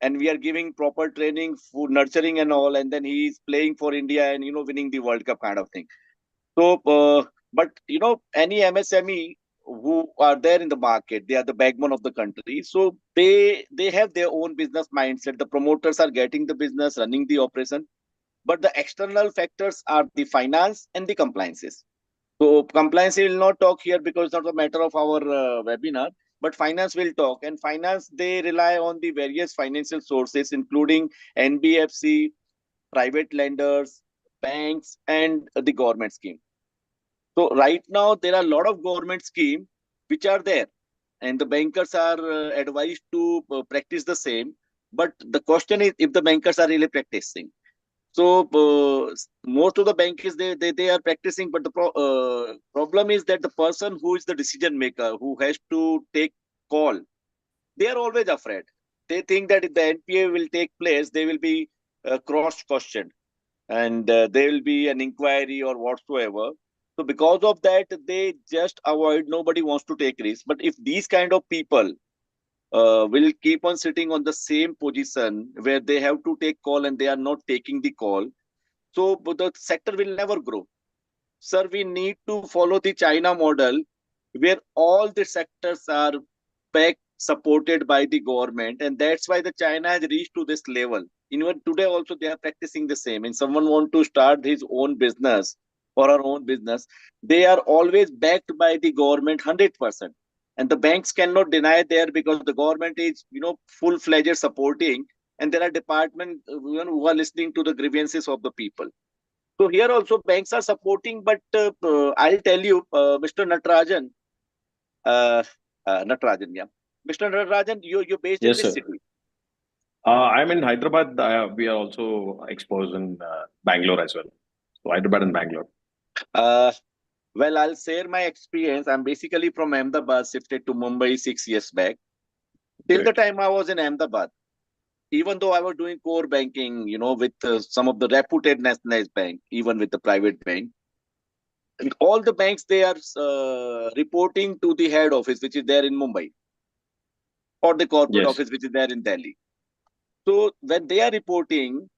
And we are giving proper training, for nurturing and all, and then he is playing for India and, winning the World Cup kind of thing. So, but any MSME who are there in the market, they are the backbone of the country. So they have their own business mindset. The promoters are getting the business, running the operation, but the external factors are the finance and the compliances. So compliance will not talk here because it's not a matter of our webinar, but finance will talk. And finance, they rely on the various financial sources, including NBFC, private lenders, banks, and the government scheme. So right now there are a lot of government schemes which are there, and the bankers are advised to practice the same. But the question is if the bankers are really practicing. So most of the bankers they are practicing, but the problem is that the person who is the decision maker who has to take call, they are always afraid. They think that if the NPA will take place, they will be cross questioned, and there will be an inquiry or whatsoever. So because of that, they just avoid. Nobody wants to take risks. But if these kind of people will keep on sitting on the same position where they have to take call and they are not taking the call, so the sector will never grow. Sir, we need to follow the China model where all the sectors are backed, supported by the government. And that's why the China has reached to this level. Even today also they are practicing the same. And someone want to start his own business or our own business, they are always backed by the government 100%. And the banks cannot deny there because the government is, full-fledged supporting. and there are departments who are listening to the grievances of the people. So here also banks are supporting, but I'll tell you, Mr. Natarajan, uh, Natarajan, yeah, Mr. Natarajan, you're based in Yes, which sir. city? I'm in Hyderabad. We are also exposed in Bangalore as well. So Hyderabad and Bangalore. Uh, well, I'll share my experience. I'm basically from Ahmedabad, shifted to Mumbai 6 years back. Till the Great. time I was in Ahmedabad, even though I was doing core banking, with some of the reputed nationalized bank, even with the private bank, and all the banks, they are reporting to the head office, which is there in Mumbai, or the corporate Yes. office, which is there in Delhi. So when they are reporting,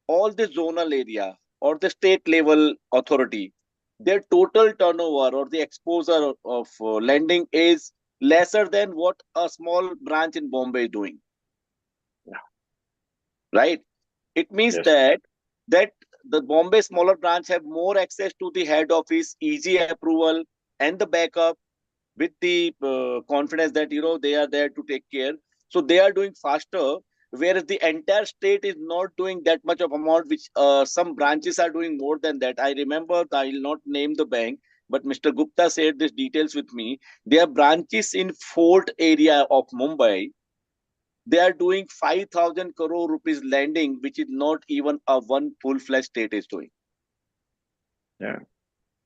all the zonal area or the state level authority, their total turnover or the exposure of lending is lesser than what a small branch in Bombay is doing, right? It means Yes. that the Bombay smaller branch have more access to the head office, easy approval, and the backup with the confidence that they are there to take care. So they are doing faster, whereas the entire state is not doing that much of amount, which some branches are doing more than that. I remember, I will not name the bank, but Mr. Gupta shared these details with me. There are branches in Fort area of Mumbai. They are doing 5,000 crore rupees lending, which is not even a one full-fledged state is doing. Yeah.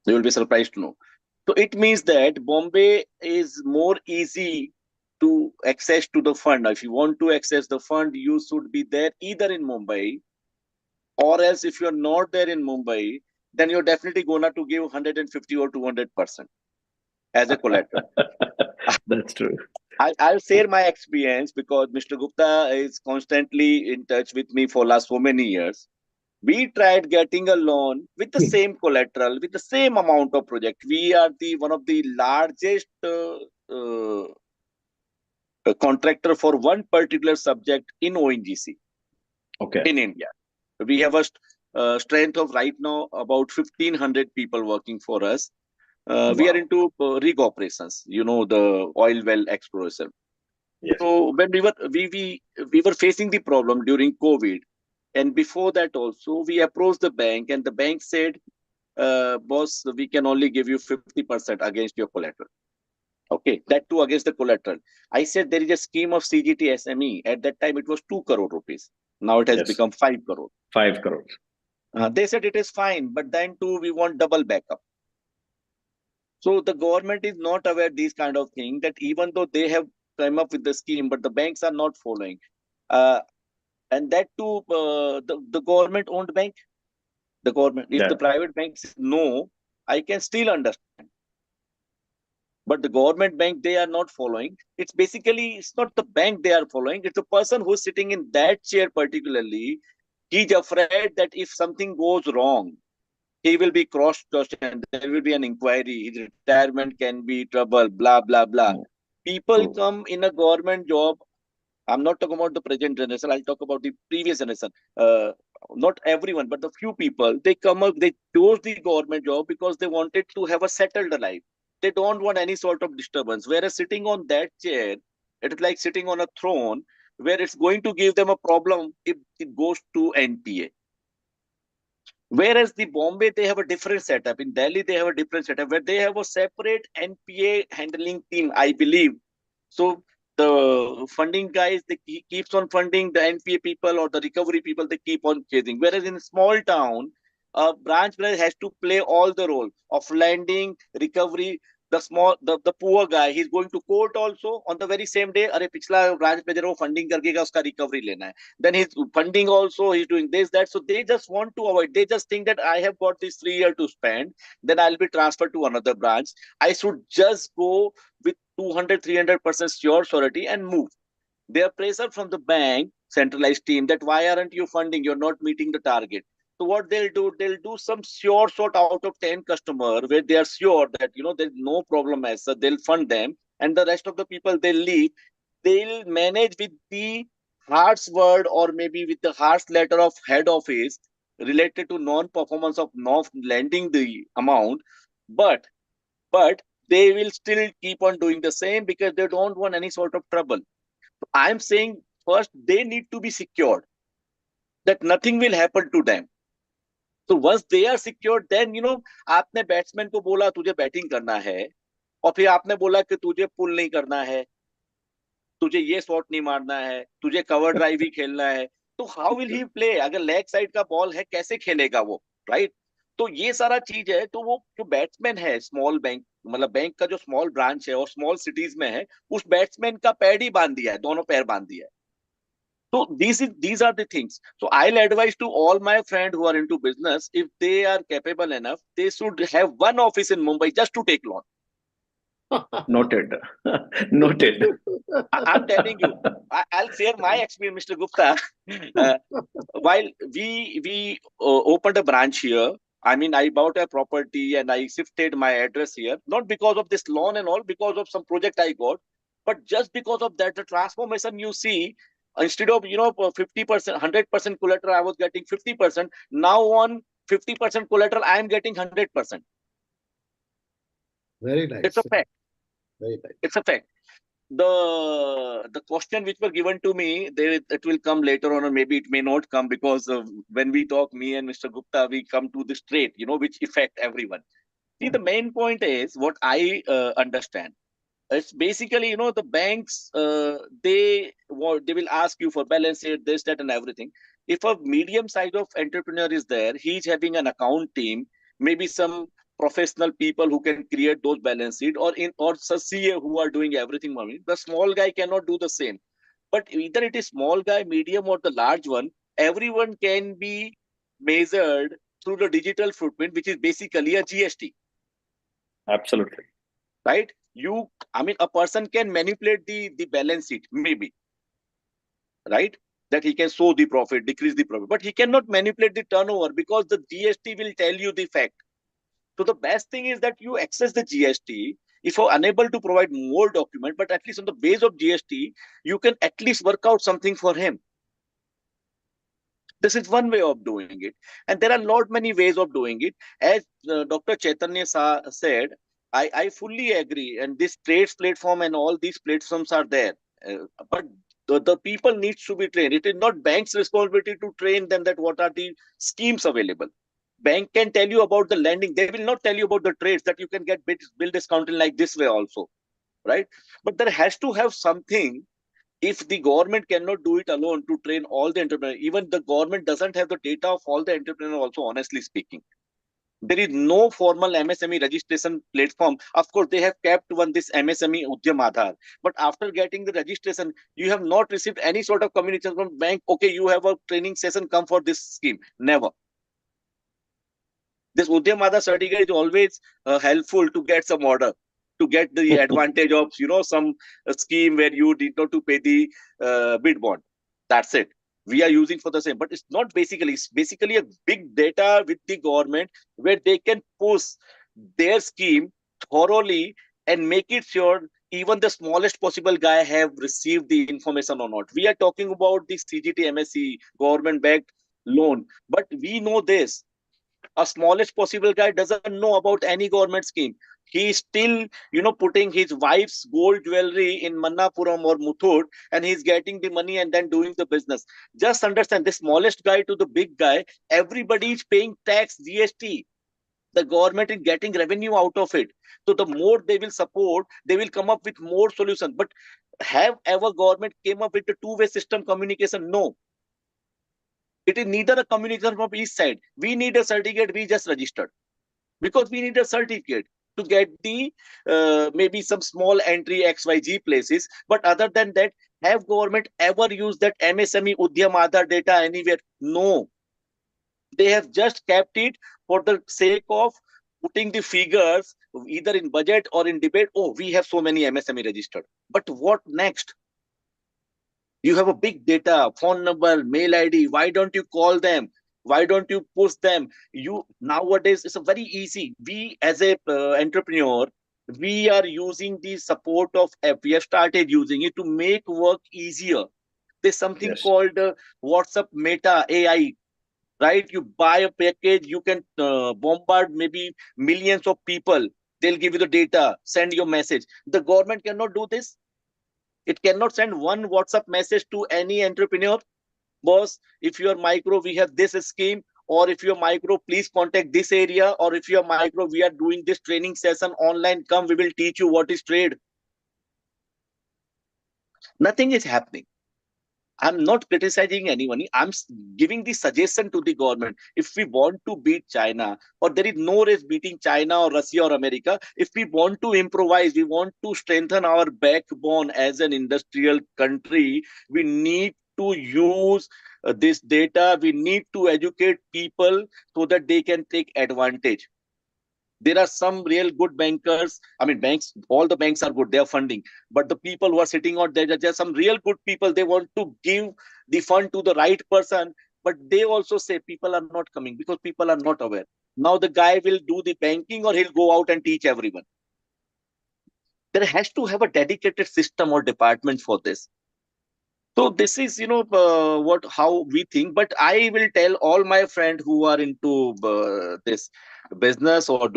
You will be surprised to know. So it means that Bombay is more easy to access to the fund. If you want to access the fund, you should be there either in Mumbai, or else if you're not there in Mumbai, then you're definitely gonna to give 150 or 200% as a collateral. That's true. I'll share my experience because Mr. Gupta is constantly in touch with me for last so many years. We tried getting a loan with the same collateral, with the same amount of project. We are the one of the largest uh, contractor for one particular subject in ONGC Okay. in India. We have a strength of right now about 1,500 people working for us. We are Wow. into rig operations, the oil well exploration. Yes. So when we were facing the problem during COVID, and before that also, we approached the bank, and the bank said, boss, we can only give you 50% against your collateral. Okay, that too against the collateral. I said there is a scheme of CGT SME. At that time, it was 2 crore rupees. Now it has Yes. become 5 crore. 5 crores. They said it is fine, but then too, we want double backup. So the government is not aware these kind of things, that even though they have come up with the scheme, but the banks are not following. Uh, and that too, the government owned bank, the government, if the Yeah. private bank says no, I can still understand. But the government bank, they are not following. It's not the bank they are following, it's the person who's sitting in that chair particularly. He's afraid that if something goes wrong, he will be cross-questioned, there will be an inquiry, his retirement can be trouble, blah blah blah. Mm. People True. come in a government job. I'm not talking about the present generation, I'll talk about the previous generation. Not everyone, but the few people, they come up, they chose the government job because they wanted to have a settled life. They don't want any sort of disturbance. Whereas sitting on that chair, it is like sitting on a throne where it's going to give them a problem if it goes to NPA. Whereas the Bombay, they have a different setup. In Delhi, they have a different setup where they have a separate NPA handling team, I believe. So the funding guys, he keeps on funding the NPA people or the recovery people, they keep on chasing. Whereas in a small town, a branch manager has to play all the role of lending, recovery. The poor guy, he's going to court also on the very same day. अरे पिछला branch manager वो funding करके का उसका recovery लेना है. Then he's funding also, he's doing this, that. So they just want to avoid. They just think that I have got this 3 years to spend, then I'll be transferred to another branch. I should just go with 200, 300% sure surety and move. Their pressure from the bank, centralized team, that why aren't you funding? You're not meeting the target. So what they'll do some sure sort out of 10 customer where they are sure that there's no problem as such. They'll fund them, and the rest of the people they'll leave. They'll manage with the harsh word or maybe with the harsh letter of head office related to non-performance of not lending the amount, but but they will still keep on doing the same because they don't want any sort of trouble. I'm saying first they need to be secured, that nothing will happen to them. So once they are secured, then आपने batsman को बोला तुझे batting करना है, और फिर आपने बोला कि तुझे पुल नहीं करना है, तुझे ये शॉट नहीं मारना है, तुझे कवर ड्राइव ही खेलना है, तो हाउ विल ही प्ले? अगर लेग साइड का बॉल है कैसे खेलेगा वो, राइट? तो ये सारा चीज है। तो वो जो बैट्समैन है स्मॉल बैंक, मतलब बैंक का जो स्मॉल ब्रांच है और स्मॉल सिटीज में है, उस बैट्समैन का पैड ही बांध दिया है, दोनों पैर बांध दिया है। So these are the things. So I'll advise to all my friends who are into business, if they are capable enough, they should have one office in Mumbai just to take loan. Noted. Noted. I'm telling you, I'll share my experience, Mr. Gupta. While we opened a branch here, I mean, I bought a property and I shifted my address here, not because of this loan and all, because of some project I got, but just because of that, the transformation you see, instead of 50%, 100% collateral, I was getting 50%. Now on 50% collateral, I am getting 100%. Very nice. It's a fact. Very nice. It's a fact. The question which were given to me, it will come later on, or maybe it may not come, because when we talk, me and Mr. Gupta, we come to this trait, which affect everyone. See, the main point is what I understand. It's basically, the banks, they will ask you for balance sheet, this, that, and everything. If a medium size of entrepreneur is there, he's having an account team, maybe some professional people who can create those balance sheet, or CA who are doing everything for me. The small guy cannot do the same. But either it is small guy, medium, or the large one, everyone can be measured through the digital footprint, which is basically a GST. Absolutely. Right? A person can manipulate the balance sheet, maybe, right? That he can show the profit, decrease the profit, but he cannot manipulate the turnover, because the GST will tell you the fact. So the best thing is that you access the GST. If you're unable to provide more document, but at least on the base of GST, you can at least work out something for him. This is one way of doing it. And there are not many ways of doing it. As Dr. Chaitanya said, I fully agree. And this trades platform and all these platforms are there. But the people needs to be trained. It is not bank's responsibility to train them that what are the schemes available. Bank can tell you about the lending. They will not tell you about the trades that you can get bill discounting like this way also, right? But there has to have something. If the government cannot do it alone to train all the entrepreneurs, even the government doesn't have the data of all the entrepreneurs also, honestly speaking. There is no formal MSME registration platform. Of course, they have kept this MSME Udyam Aadhar. But after getting the registration, you have not received any sort of communication from bank. Okay, you have a training session, come for this scheme. Never. This Udyam Aadhar certificate is always helpful to get some order, to get the advantage of some scheme where you did not to pay the bid bond. That's it. We are using for the same, but it's not basically. It's basically a big data with the government where they can push their scheme thoroughly and make it sure even the smallest possible guy have received the information or not. We are talking about the CGT MSc government-backed loan, but we know this. A smallest possible guy doesn't know about any government scheme. He's still, putting his wife's gold jewelry in Mannapuram or Muthoot, and he's getting the money and then doing the business. Just understand, the smallest guy to the big guy, everybody is paying tax, GST. The government is getting revenue out of it. So the more they will support, they will come up with more solutions. But have ever government came up with a two-way system communication? No. It is neither a communication from each side. We need a certificate, we just registered. Because we need a certificate to get the maybe some small entry XYZ places. But other than that, have government ever used that MSME Udyam Aadhar data anywhere? No. They have just kept it for the sake of putting the figures either in budget or in debate. Oh, we have so many MSME registered. But what next? You have a big data, phone number, mail ID. Why don't you call them? Why don't you push them? Nowadays, it's a very easy. We as a entrepreneur, we are using the support of app. We have started using it to make work easier. There's something called WhatsApp Meta AI, right? You buy a package, you can bombard maybe millions of people. They'll give you the data, send your message. The government cannot do this. It cannot send one WhatsApp message to any entrepreneur. Boss, if you are micro, we have this scheme. Or if you're micro, please contact this area. Or if you're micro, we are doing this training session online. Come, we will teach you what is trade. Nothing is happening. I'm not criticizing anyone. I'm giving the suggestion to the government. If we want to beat China, or there is no race beating China or Russia or America, if we want to improvise, we want to strengthen our backbone as an industrial country, we need to use this data. We need to educate people so that they can take advantage. There are some real good bankers. I mean, banks, all the banks are good, they are funding. But the people who are sitting out there, there are some real good people. They want to give the fund to the right person. But they also say people are not coming because people are not aware. Now the guy will do the banking or he'll go out and teach everyone. There has to have a dedicated system or department for this. So this is, how we think. But I will tell all my friends who are into this business or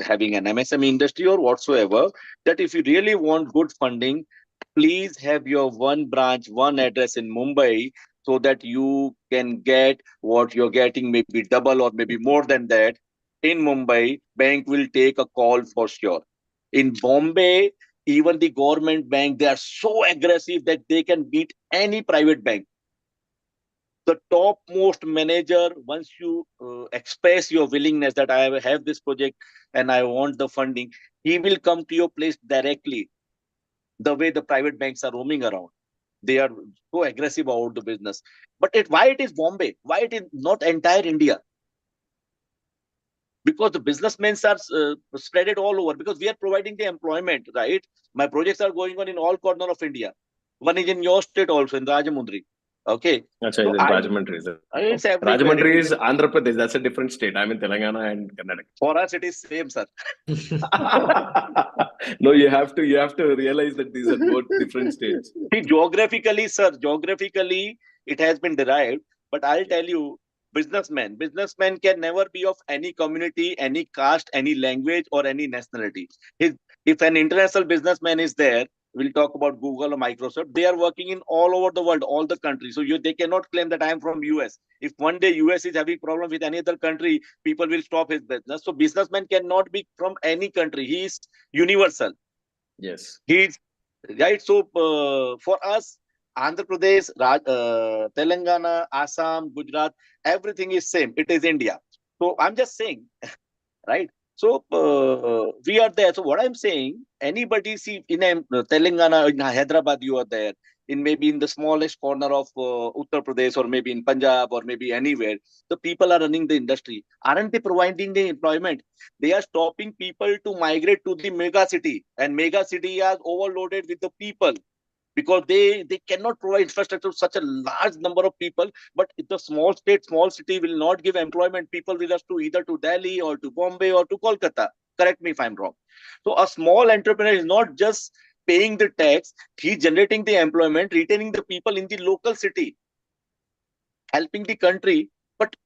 having an MSME industry or whatsoever, that if you really want good funding, please have your one branch, one address in Mumbai, so that you can get what you're getting, maybe double or maybe more than that. In Mumbai, bank will take a call for sure. In Bombay, even the government bank, they are so aggressive that they can beat any private bank. The topmost manager, once you express your willingness that I have this project and I want the funding, he will come to your place directly. The way the private banks are roaming around, they are so aggressive about the business. But why it is Bombay? Why it is not entire India? Because the businessmen are spread it all over, because we are providing the employment, right? My projects are going on in all corner of India. One is in your state also, in Rajamundry. Okay. Achha, So in Rajahmundry. it's everywhere. Rajahmundry is Andhra Pradesh. That's a different state. I'm in Telangana and Karnataka. For us, it is same, sir. No, you have to realize that these are both different states. See, geographically, sir, it has been derived. But I'll tell you, businessmen can never be of any community, any caste, any language, or any nationality. If an international businessman is there, we'll talk about Google or Microsoft, they are working in all over the world, all the countries. So they cannot claim that I am from US. If one day US is having problem with any other country, people will stop his business. So businessman cannot be from any country. He is universal. Yes. He's right. So for us, Andhra Pradesh, Telangana, Assam, Gujarat, everything is same. It is India. So I'm just saying, right? So we are there. So what I'm saying, anybody see in Telangana, in Hyderabad, you are there. Maybe in the smallest corner of Uttar Pradesh, or maybe in Punjab, or maybe anywhere, the people are running the industry. Aren't they providing the employment? They are stopping people to migrate to the mega city, and mega city are overloaded with the people, because they cannot provide infrastructure to such a large number of people. But if the small city will not give employment, people will have to either to Delhi or to Bombay or to Kolkata. Correct me if I'm wrong. So a small entrepreneur is not just paying the tax, he's generating the employment, retaining the people in the local city, helping the country. But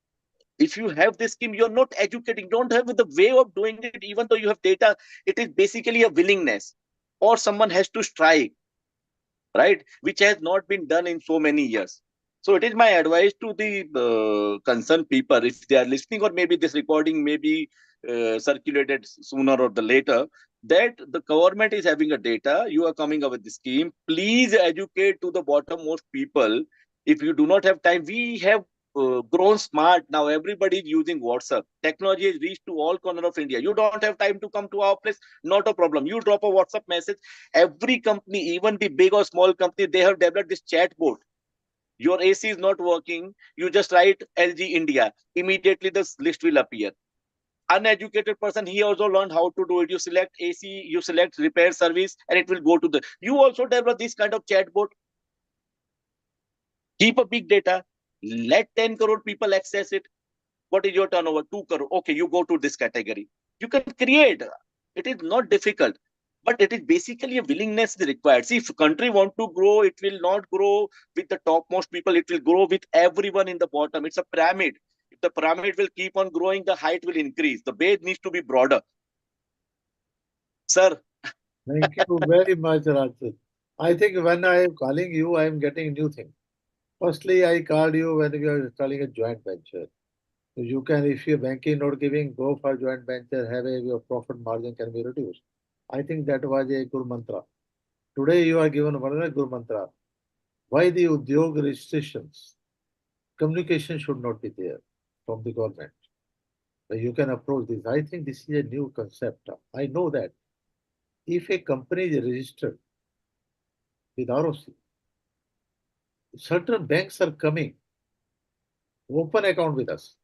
if you have this scheme, you're not educating, don't have the way of doing it. Even though you have data, it is basically a willingness, or someone has to strike, right? Which has not been done in so many years. So it is my advice to the concerned people, if they are listening, or maybe this recording may be circulated sooner or the later, that the government is having a data, you are coming up with the scheme, please educate to the bottommost people. If you do not have time, we have grown smart now. Everybody is using WhatsApp. Technology has reached to all corner of India. You don't have time to come to our place, not a problem. You drop a WhatsApp message. Every company, even the big or small company, they have developed this chat board. Your AC is not working, you just write LG India. Immediately the list will appear. Uneducated person, he also learned how to do it. You select AC, you select repair service, and it will go to the. You also develop this kind of chat board. Keep a big data. Let 10 crore people access it. What is your turnover? 2 crore. Okay, you go to this category. You can create. It is not difficult, but it is basically a willingness required. See, if country want to grow, it will not grow with the topmost people. It will grow with everyone in the bottom. It's a pyramid. If the pyramid will keep on growing, the height will increase. The base needs to be broader. Sir. Thank you very much, Rajat. I think when I am calling you, I am getting new thing. Firstly, I called you when we are calling a joint venture. So you can, if your banking not giving, go for joint venture, have a your profit margin can be reduced. I think that was a good mantra. Today you are given another good mantra. Why the Udyog restrictions? Communication should not be there from the government. You can approach this. I think this is a new concept. I know that if a company is registered with ROC, certain banks are coming, open account with us.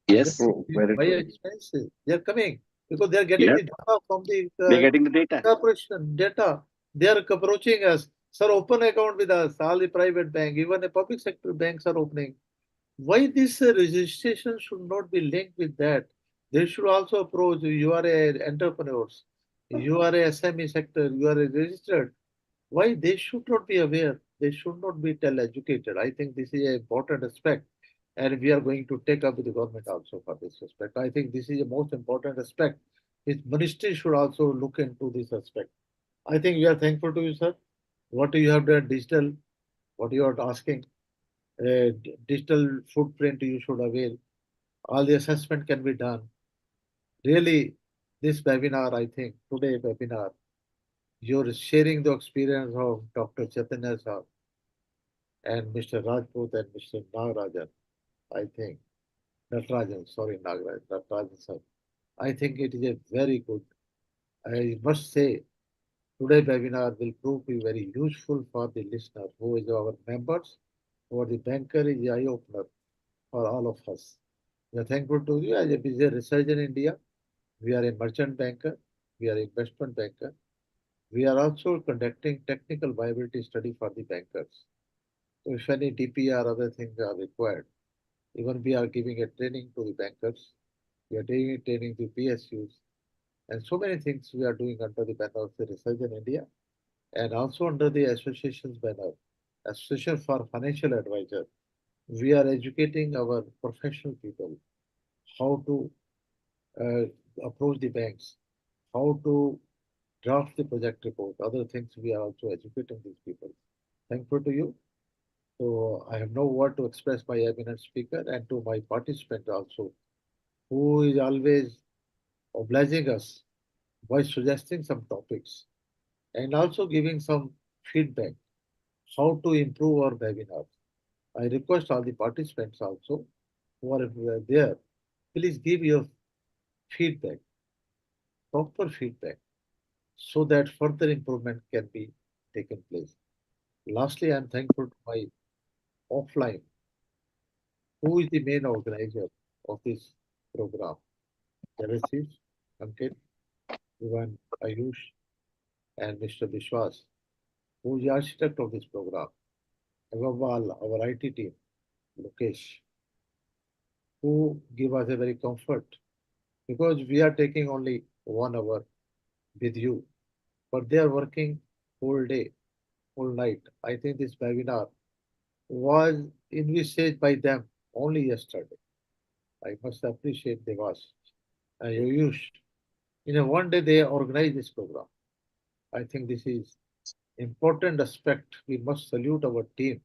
Yes. Why expenses? They are coming because they are getting Yeah. the data from the They're getting the data. corporation data. They are approaching us. Sir, open account with us. All the private bank, even the public sector banks are opening. Why this registration should not be linked with that? They should also approach you are a entrepreneurs, you are a SME sector, you are a registered. Why they should not be aware? They should not be tell educated. I think this is an important aspect, and we are going to take up with the government also for this aspect. I think this is the most important aspect. Its ministry should also look into this aspect. I think we are thankful to you, sir. What you have done digital, what you are asking, digital footprint you should avail. All the assessment can be done. Really, this webinar, I think, today webinar, you're sharing the experience of Dr. Chaitanya sir and Mr. Rajput and Mr. Nagarajan, I think. Natarajan, sorry, Nagaraj, Natarajan sir. I think it is a very good. I must say, today webinar will prove to be very useful for the listener who is our members, or the banker is the eye opener for all of us. We are thankful to you as a busy research in India. We are a merchant banker. We are investment banker. We are also conducting technical viability study for the bankers. So if any DP or other things are required, even we are giving a training to the bankers. We are doing training to PSUs, and so many things we are doing under the banner of the Research in India, and also under the association's banner, Association for Financial Advisor. We are educating our professional people how to approach the banks, how to draft the project report, other things we are also educating these people. Thankful to you. So I have no word to express my eminent speaker and to my participant also, who is always obliging us by suggesting some topics and also giving some feedback how to improve our webinars. I request all the participants also who are there, please give your feedback, proper feedback, so that further improvement can be taken place. Lastly, I am thankful to my offline, who is the main organizer of this program. Devasis, Ankit, Ivan, Ayush, and Mr. Vishwas, who is the architect of this program. Above all, our IT team, Lokesh, who give us a very comfort because we are taking only 1 hour with you, but they are working whole day, whole night. I think this webinar was envisaged by them only yesterday. I must appreciate Devas and Ayush. In a 1 day, they organize this program. I think this is important aspect. We must salute our team.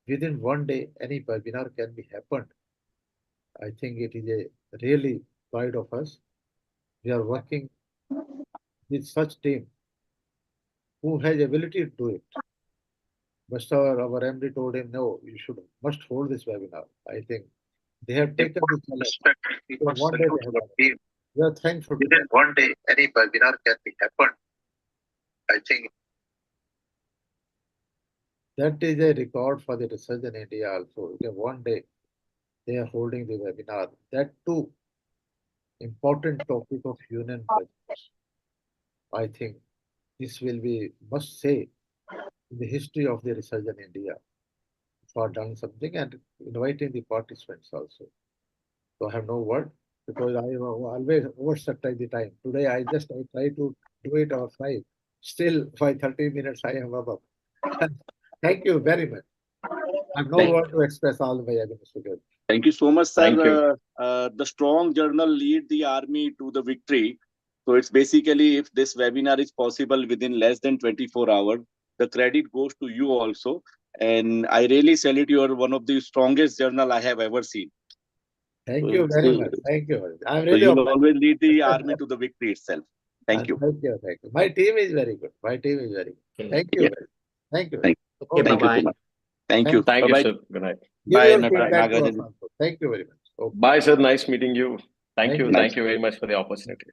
Within 1 day, any webinar can be happened. I think it is a really pride of us. We are working with such team who has ability to do it. But our MD told him, no, you should must hold this webinar. I think they have taken this challenge. So 1 day they have done it. We are thankful to them. 1 day, any webinar can be happened. I think that is a record for the research in India also. 1 day they are holding the webinar. That too, important topic of union budget. I think this will be must say in the history of the research in India for done something and inviting the participants also. So I have no word because I have always overstructured the time. Today I try to do it on 5. Still by 30 minutes I am above. Thank you very much. I have no word to express all my evidence together. Thank you so much, sir. Thank you. The strong journal lead the army to the victory. So it's basically, if this webinar is possible within less than 24 hours, the credit goes to you also. And I really salute you. Are one of the strongest journal I have ever seen. Thank you very much. Thank you. I'm So really you will always lead the army to the victory itself. Thank you. Thank you. Thank you. My team is very good. My team is very good. Okay. Thank you. Yeah. Thank you. Thank Okay, Thank you so bye-bye. much. Thank you. Thank you, Bye-bye. sir. Good night. Give Bye, your Nagaraj. feedback to us also. Thank you very much. Okay. Bye, sir. Nice meeting you. Thank Thank you. you. Thank you very much for the opportunity.